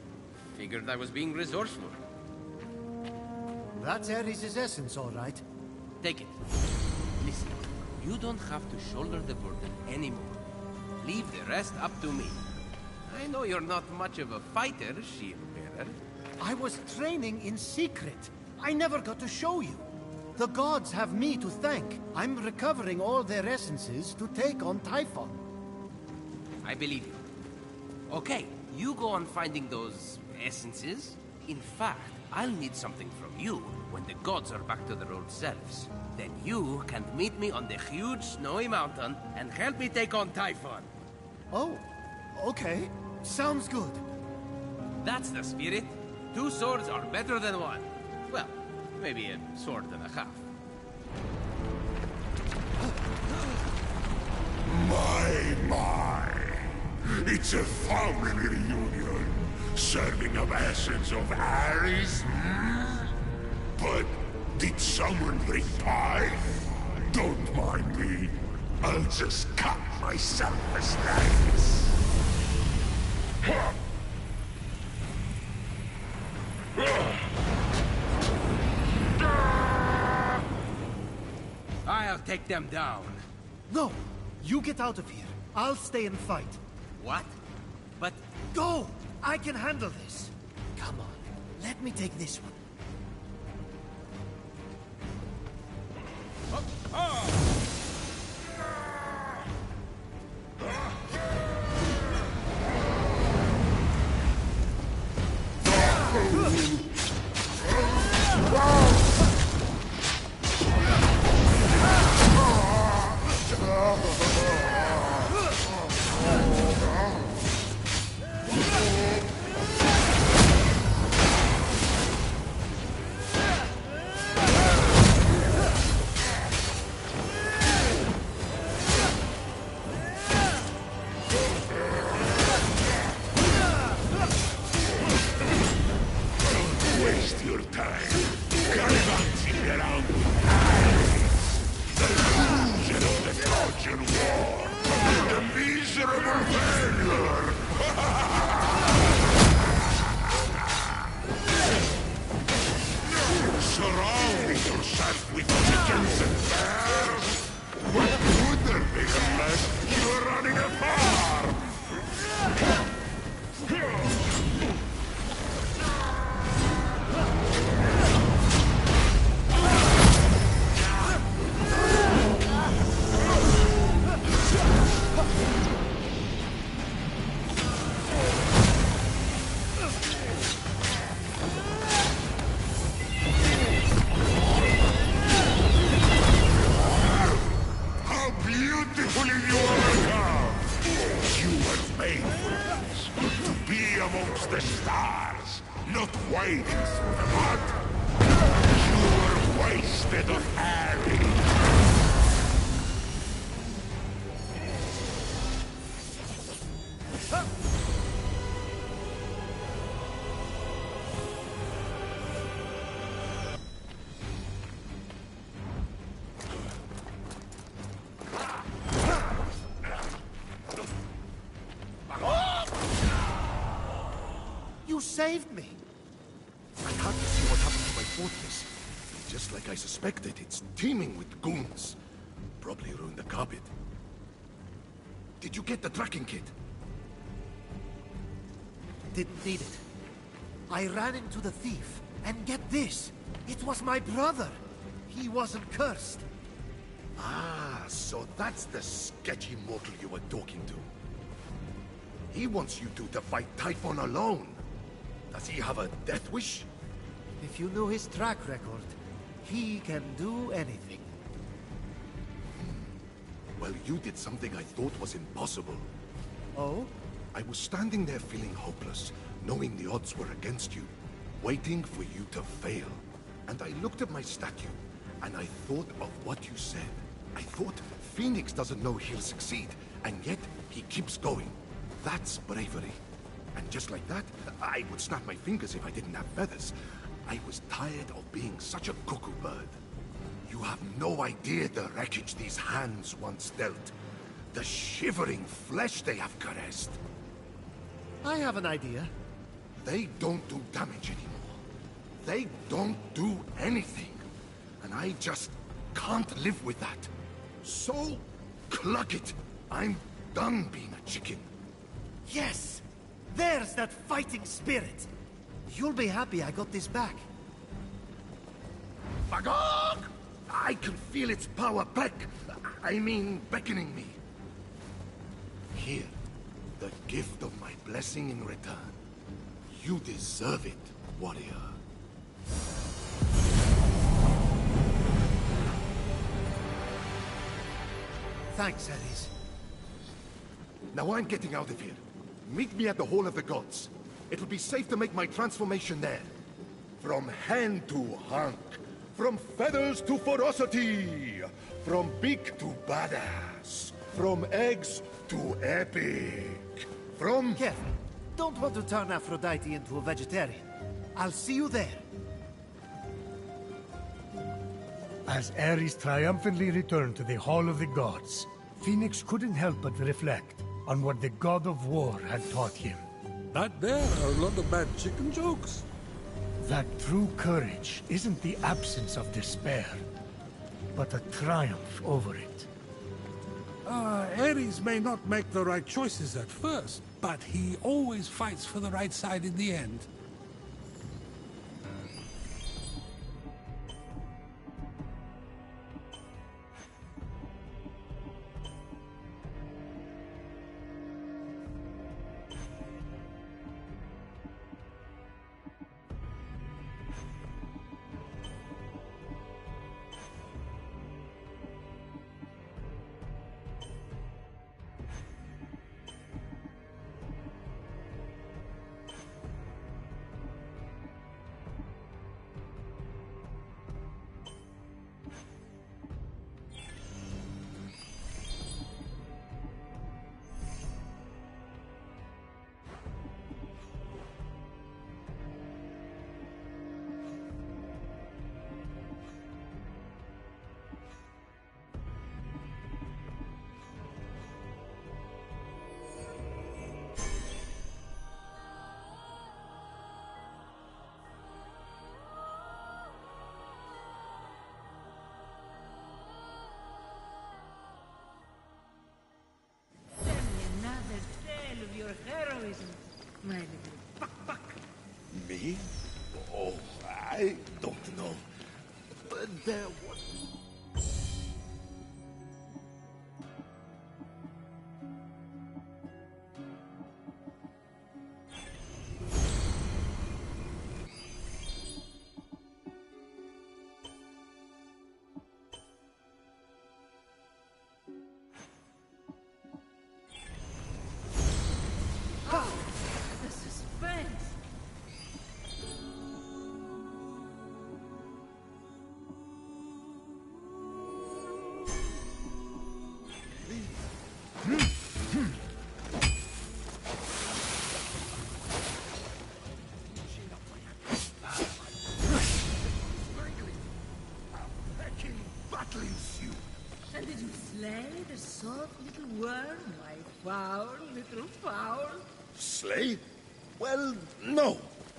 Figured I was being resourceful. That's Ares' essence, all right. Take it. Listen, you don't have to shoulder the burden anymore. Leave the rest up to me. I know you're not much of a fighter, shield bearer. I was training in secret. I never got to show you. The gods have me to thank. I'm recovering all their essences to take on Typhon. I believe you. Okay, you go on finding those essences. In fact, I'll need something from you when the gods are back to their old selves. Then you can meet me on the huge snowy mountain and help me take on Typhon. Oh, okay. Sounds good. That's the spirit. 2 swords are better than 1. Well, maybe a sword and a half. My. It's a family reunion. Serving of essence of Ares, hmm? But did someone bring pie? Don't mind me. I'll just cut myself a slice. I'll take them down. No, you get out of here. I'll stay and fight. What? But... Go! I can handle this. Come on, let me take this one. Waste your time gallivanting around with Ares, the loser of the Trojan War, the miserable failure. Surrounding yourself with chickens and bears? What would there be unless you were running a farm? Amongst the stars, not wading through the mud. You were wasted on Ares. You saved me. I can't see what happened to my fortress. Just like I suspected, it's teeming with goons. Probably ruined the carpet. Did you get the tracking kit? Didn't need it. I ran into the thief, and get this, it was my brother. He wasn't cursed. Ah, so that's the sketchy mortal you were talking to. He wants you two to fight Typhon alone. Does he have a death wish? If you knew his track record, he can do anything. Well, you did something I thought was impossible. Oh? I was standing there feeling hopeless, knowing the odds were against you, waiting for you to fail. And I looked at my statue, and I thought of what you said. I thought Phoenix doesn't know he'll succeed, and yet he keeps going. That's bravery. And just like that, I would snap my fingers if I didn't have feathers. I was tired of being such a cuckoo bird. You have no idea the wreckage these hands once dealt. The shivering flesh they have caressed. I have an idea. They don't do damage anymore. They don't do anything. And I just can't live with that. So, cluck it. I'm done being a chicken. Yes! There's that fighting spirit! You'll be happy I got this back. Magog! I can feel its power beckoning me. Here, the gift of my blessing in return. You deserve it, warrior. Thanks, Ares. Now I'm getting out of here. Meet me at the Hall of the Gods. It'll be safe to make my transformation there. From hand to hunk. From feathers to ferocity. From beak to badass. From eggs to epic. From... Careful. Don't want to turn Aphrodite into a vegetarian. I'll see you there. As Ares triumphantly returned to the Hall of the Gods, Phoenix couldn't help but reflect on what the God of War had taught him. That there are a lot of bad chicken jokes. That true courage isn't the absence of despair, but a triumph over it. Ares may not make the right choices at first, but he always fights for the right side in the end. My little buck. Me? Oh, I don't know. But there was... The suspense. battle ensued. And did you slay the soft little worm, my foul little fowl? Slay? Well, no.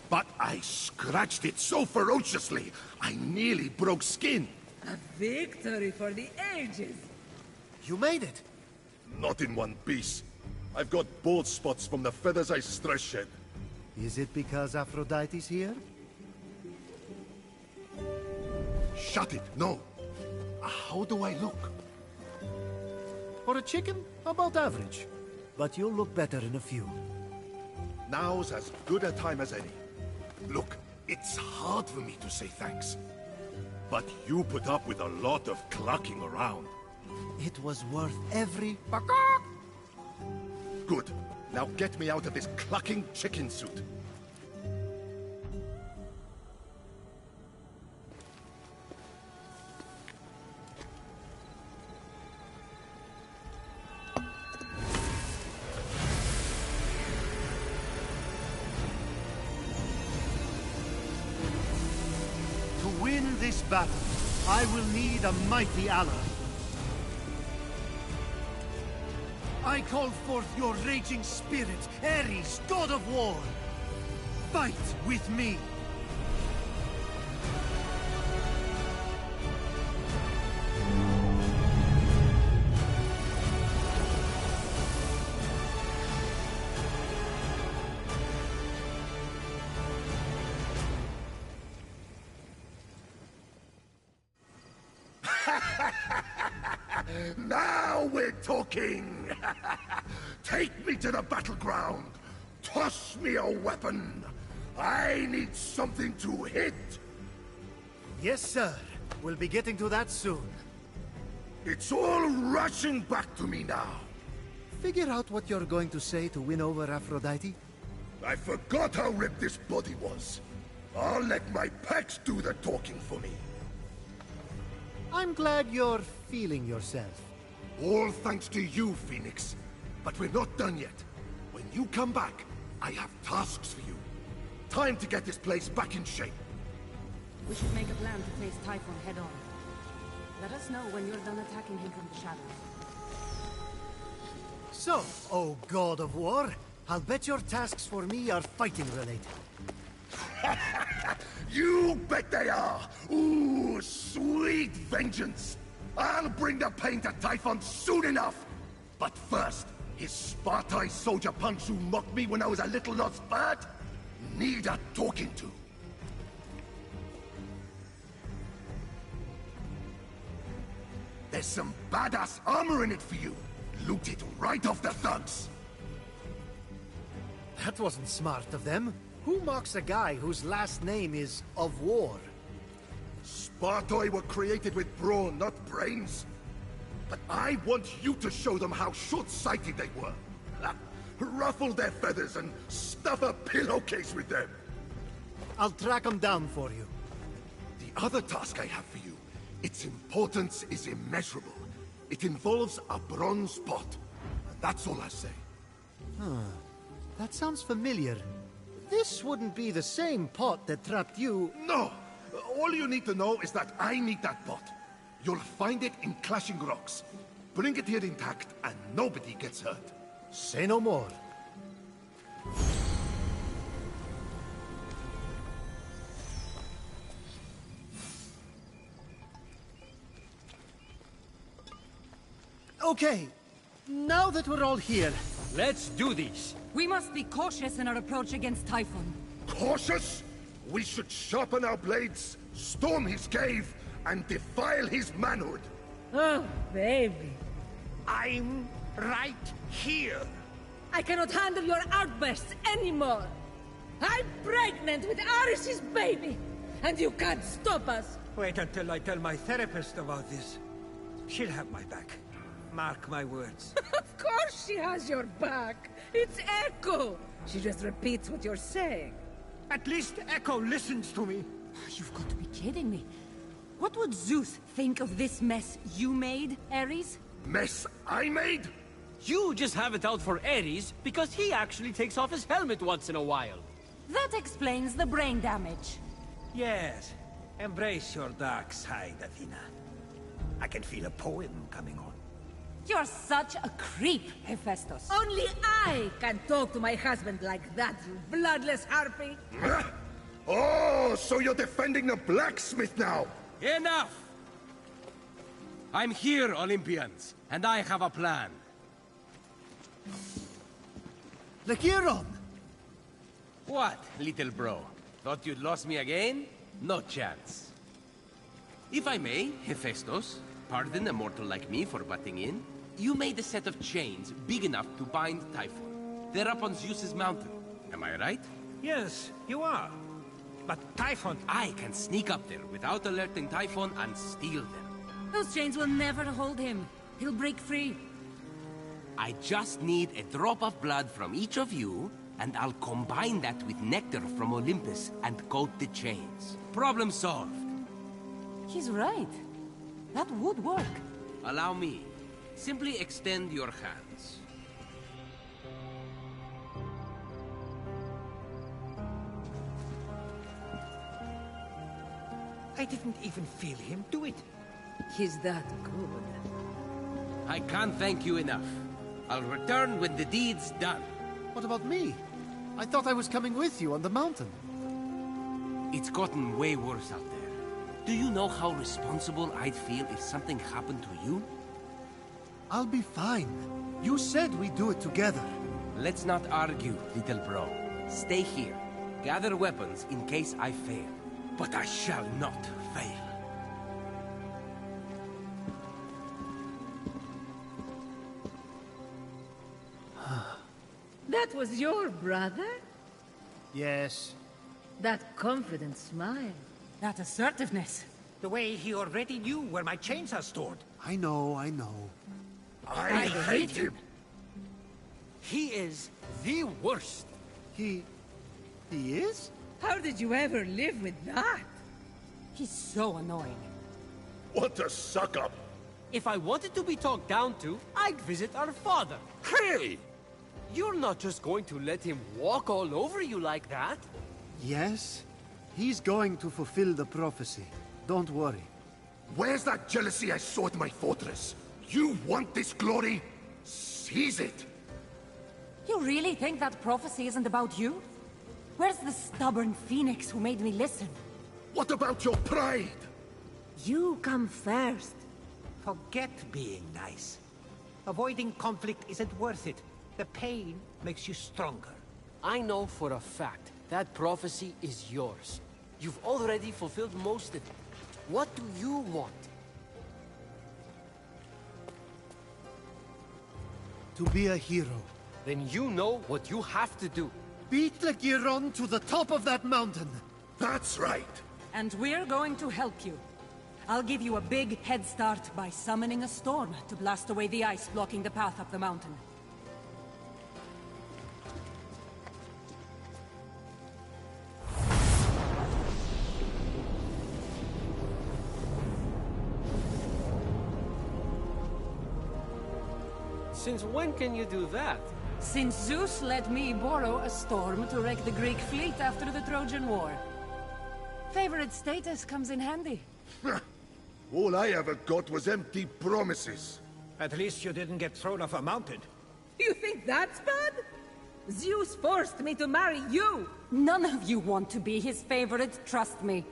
But I scratched it so ferociously, I nearly broke skin. A victory for the ages. You made it. Not in one piece. I've got bald spots from the feathers I stress shed. Is it because Aphrodite's here? Shut it, no. How do I look? For a chicken, about average. But you'll look better in a few. Now's as good a time as any. Look, it's hard for me to say thanks. But you put up with a lot of clucking around. It was worth every... Good. Now get me out of this clucking chicken suit. To win this battle, I will need a mighty ally. I call forth your raging spirit, Ares, god of war. Fight with me. Now we're talking! Take me to the battleground! Toss me a weapon! I need something to hit! Yes, sir. We'll be getting to that soon. It's all rushing back to me now. Figure out what you're going to say to win over Aphrodite. I forgot how ripped this body was. I'll let my pecs do the talking for me. I'm glad you're feeling yourself. All thanks to you, Phoenix. But we're not done yet. When you come back, I have tasks for you. Time to get this place back in shape. We should make a plan to face Typhon head-on. Let us know when you're done attacking him from the shadows. So, oh god of war, I'll bet your tasks for me are fighting-related. You bet they are! Ooh, sweet vengeance! I'll bring the pain to Typhon soon enough! But first, his Spartai soldier punks who mocked me when I was a little lost bird need a talking to. There's some badass armor in it for you. Loot it right off the thugs. That wasn't smart of them. Who mocks a guy whose last name is of war? Spartoi were created with brawn, not brains. But I want you to show them how short-sighted they were. Ruffle their feathers and stuff a pillowcase with them. I'll track them down for you. The other task I have for you, its importance is immeasurable. It involves a bronze pot. And that's all I say. That sounds familiar. This wouldn't be the same pot that trapped you. No! All you need to know is that I need that pot. You'll find it in Clashing Rocks. Bring it here intact, and nobody gets hurt. Say no more. Okay, now that we're all here, let's do this. We must be cautious in our approach against Typhon. Cautious? We should sharpen our blades, storm his cave, and defile his manhood. Oh, baby. I'm right here. I cannot handle your outbursts anymore. I'm pregnant with Ares' baby, and you can't stop us. Wait until I tell my therapist about this. She'll have my back. Mark my words. Of course she has your back. It's Echo. She just repeats what you're saying. At least Echo listens to me. You've got to be kidding me. What would Zeus think of this mess you made, Ares? Mess I made? You just have it out for Ares because he actually takes off his helmet once in a while. That explains the brain damage. Yes. Embrace your dark side, Athena. I can feel a poem coming on. You're such a creep, Hephaestus. Only I can talk to my husband like that, you bloodless harpy. Oh, so you're defending the blacksmith now? Enough! I'm here, Olympians, and I have a plan. Lakiron! What, little bro? Thought you'd lost me again? No chance. If I may, Hephaestus, pardon a mortal like me for butting in. You made a set of chains big enough to bind Typhon. They're up on Zeus's mountain. Am I right? Yes, you are. But Typhon... I can sneak up there without alerting Typhon and steal them. Those chains will never hold him. He'll break free. I just need a drop of blood from each of you, and I'll combine that with nectar from Olympus and coat the chains. Problem solved. He's right. That would work. Allow me. Simply extend your hands. I didn't even feel him do it. He's that good. I can't thank you enough. I'll return when the deed's done. What about me? I thought I was coming with you on the mountain. It's gotten way worse out there. Do you know how responsible I'd feel if something happened to you? I'll be fine. You said we'd do it together. Let's not argue, little bro. Stay here. Gather weapons in case I fail. But I shall not fail. That was your brother? Yes. That confident smile. That assertiveness. The way he already knew where my chains are stored. I know. I hate him! He is the worst. He is? How did you ever live with that? He's so annoying. What a suck-up! If I wanted to be talked down to, I'd visit our father. Hey! You're not just going to let him walk all over you like that. Yes. He's going to fulfill the prophecy. Don't worry. Where's that jealousy I saw at my fortress? You want this glory? Seize it! You really think that prophecy isn't about you? Where's the stubborn phoenix who made me listen? What about your pride? You come first. Forget being nice. Avoiding conflict isn't worth it. The pain makes you stronger. I know for a fact that prophecy is yours. You've already fulfilled most of it. What do you want? To be a hero. Then you know what you have to do. Beat the Giron to the top of that mountain. That's right! And we're going to help you. I'll give you a big head start by summoning a storm to blast away the ice blocking the path up the mountain. Since when can you do that? Since Zeus let me borrow a storm to wreck the Greek fleet after the Trojan War. Favorite status comes in handy. All I ever got was empty promises. At least you didn't get thrown off a mountain. You think that's bad? Zeus forced me to marry you! None of you want to be his favorite, trust me.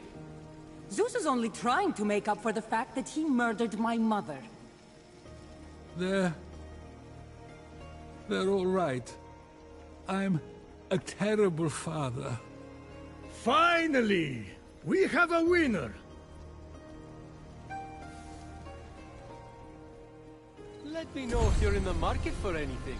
Zeus is only trying to make up for the fact that he murdered my mother. They're all right. I'm a terrible father. Finally! We have a winner! Let me know if you're in the market for anything.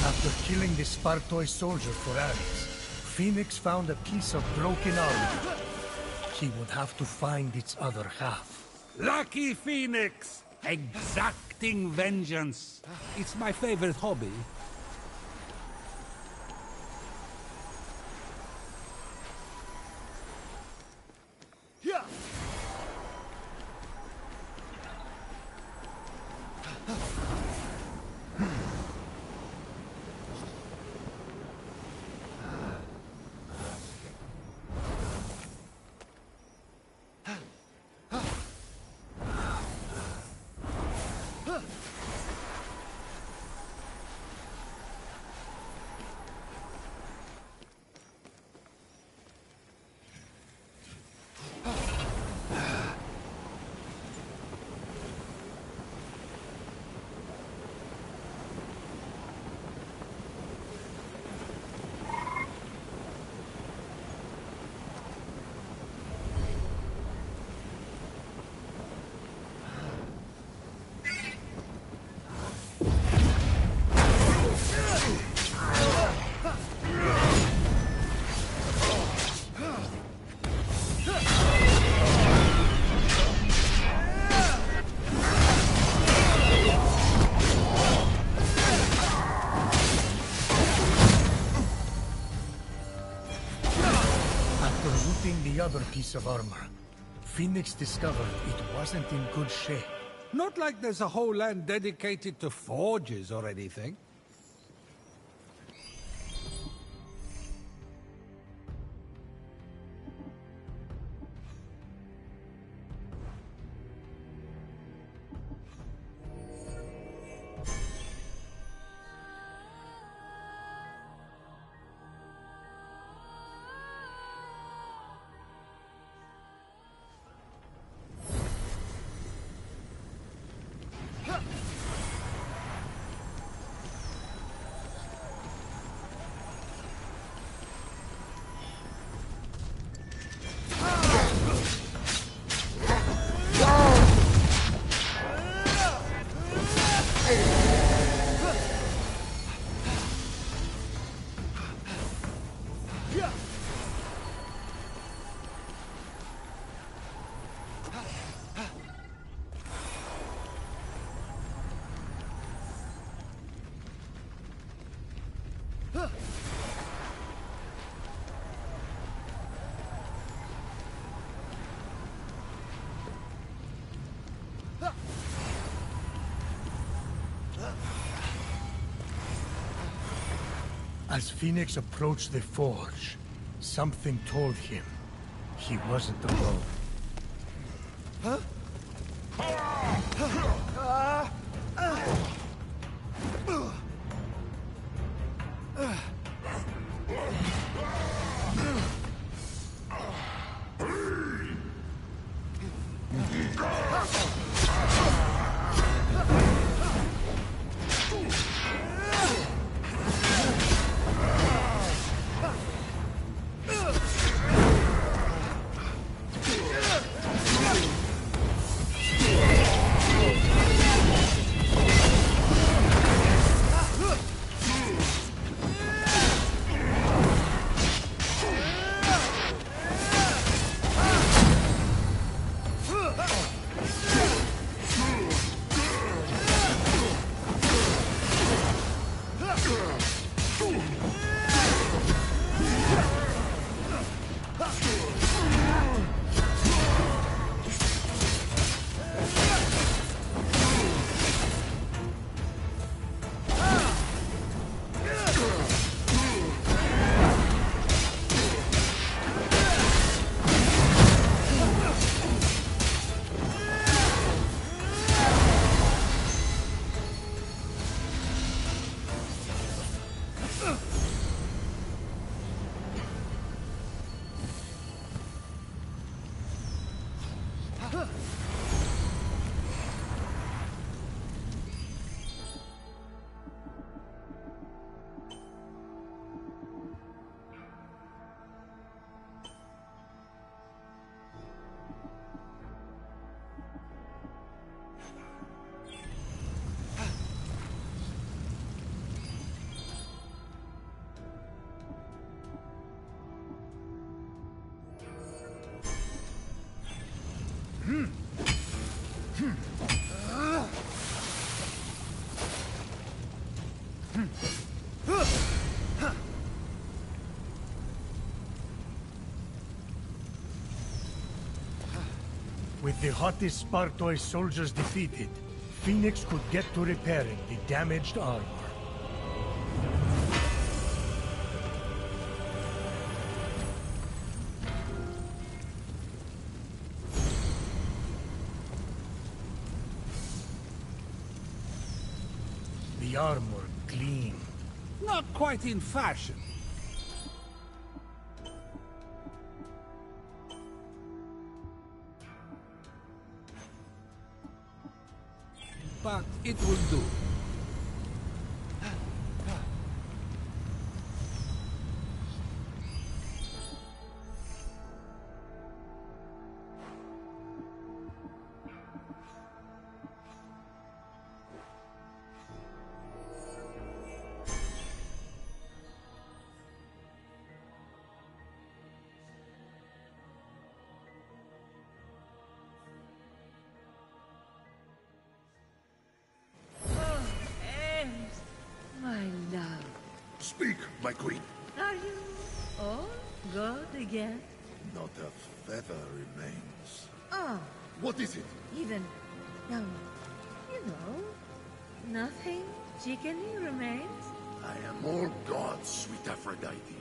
After killing the Spartoi soldier for Ares, Phoenix found a piece of broken armor. He would have to find its other half. Lucky Phoenix! Exacting vengeance. It's my favorite hobby. The other piece of armor, Phoenix discovered it wasn't in good shape. Not like there's a whole land dedicated to forges or anything. As Phoenix approached the forge, something told him he wasn't alone. Huh? With the hottest Spartoi soldiers defeated, Phoenix could get to repairing the damaged armor. The armor gleamed. Not quite in fashion. But it will do. My love. Speak, my queen. Are you all good again? Not a feather remains. Oh, What is it? even... No, you know, nothing chickeny remains. I am all gods, sweet Aphrodite.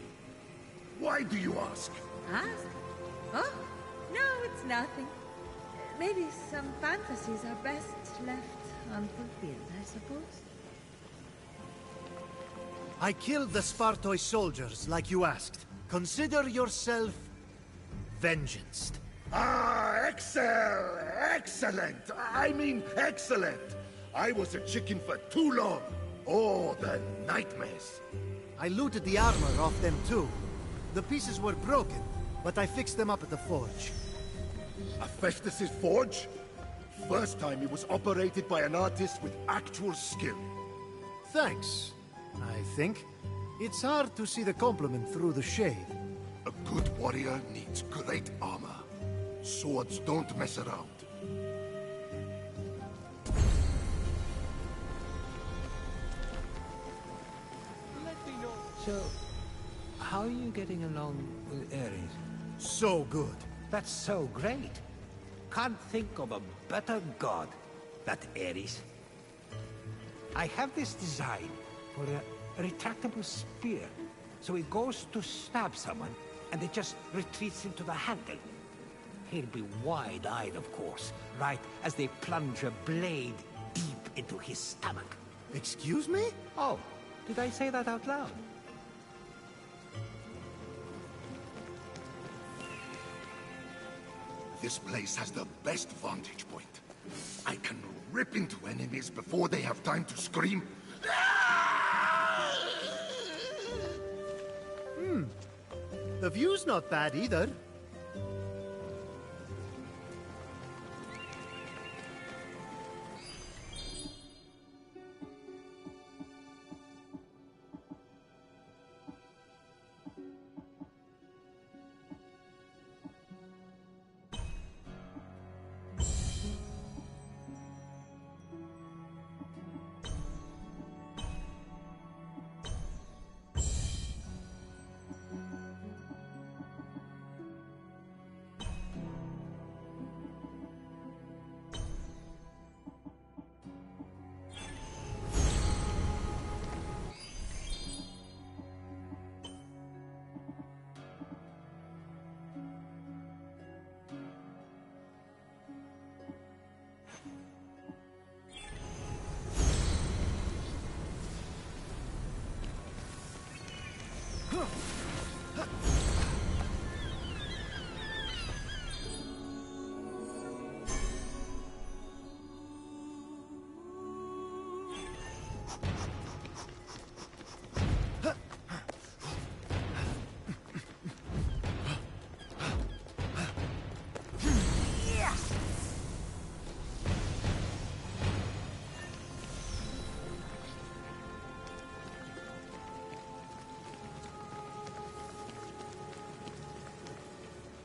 Why do you ask? Ask? Oh, no, it's nothing. Maybe some fantasies are best left unfulfilled, I suppose. I killed the Spartoi soldiers, like you asked. Consider yourself... vengeanced. Ah, excellent! I mean, excellent! I was a chicken for too long. Oh, the nightmares. I looted the armor off them too. The pieces were broken, but I fixed them up at the forge. Hephaestus' forge? First time it was operated by an artist with actual skill. Thanks, I think. It's hard to see the compliment through the shade. A good warrior needs great armor. Swords don't mess around. So, how are you getting along with Ares? So good. That's so great. Can't think of a better god, that Ares. I have this design for a retractable spear. So he goes to stab someone, and it just retreats into the handle. He'll be wide-eyed, of course, right as they plunge a blade deep into his stomach. Excuse me? Oh, did I say that out loud? This place has the best vantage point. I can rip into enemies before they have time to scream. The view's not bad either.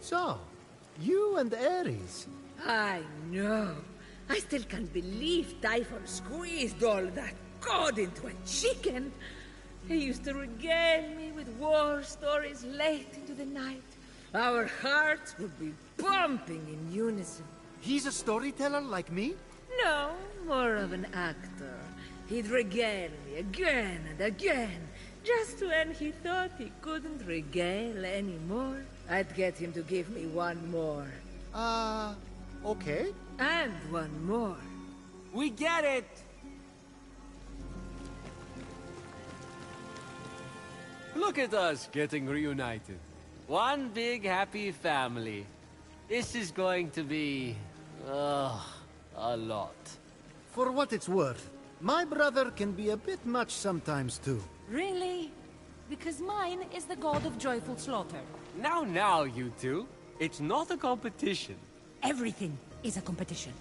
So, you and Ares. I know. I still can't believe Typhon squeezed all that cod into a chicken. He used to regale me with war stories late into the night. Our hearts would be pumping in unison. He's a storyteller like me? No, more of an actor. He'd regale me again and again. Just when he thought he couldn't regale anymore, I'd get him to give me one more. Okay. And one more. We get it! Look at us getting reunited. One big happy family. This is going to be... a lot. For what it's worth, my brother can be a bit much sometimes too. Really? Because mine is the god of joyful slaughter. Now, you two. It's not a competition. Everything is a competition.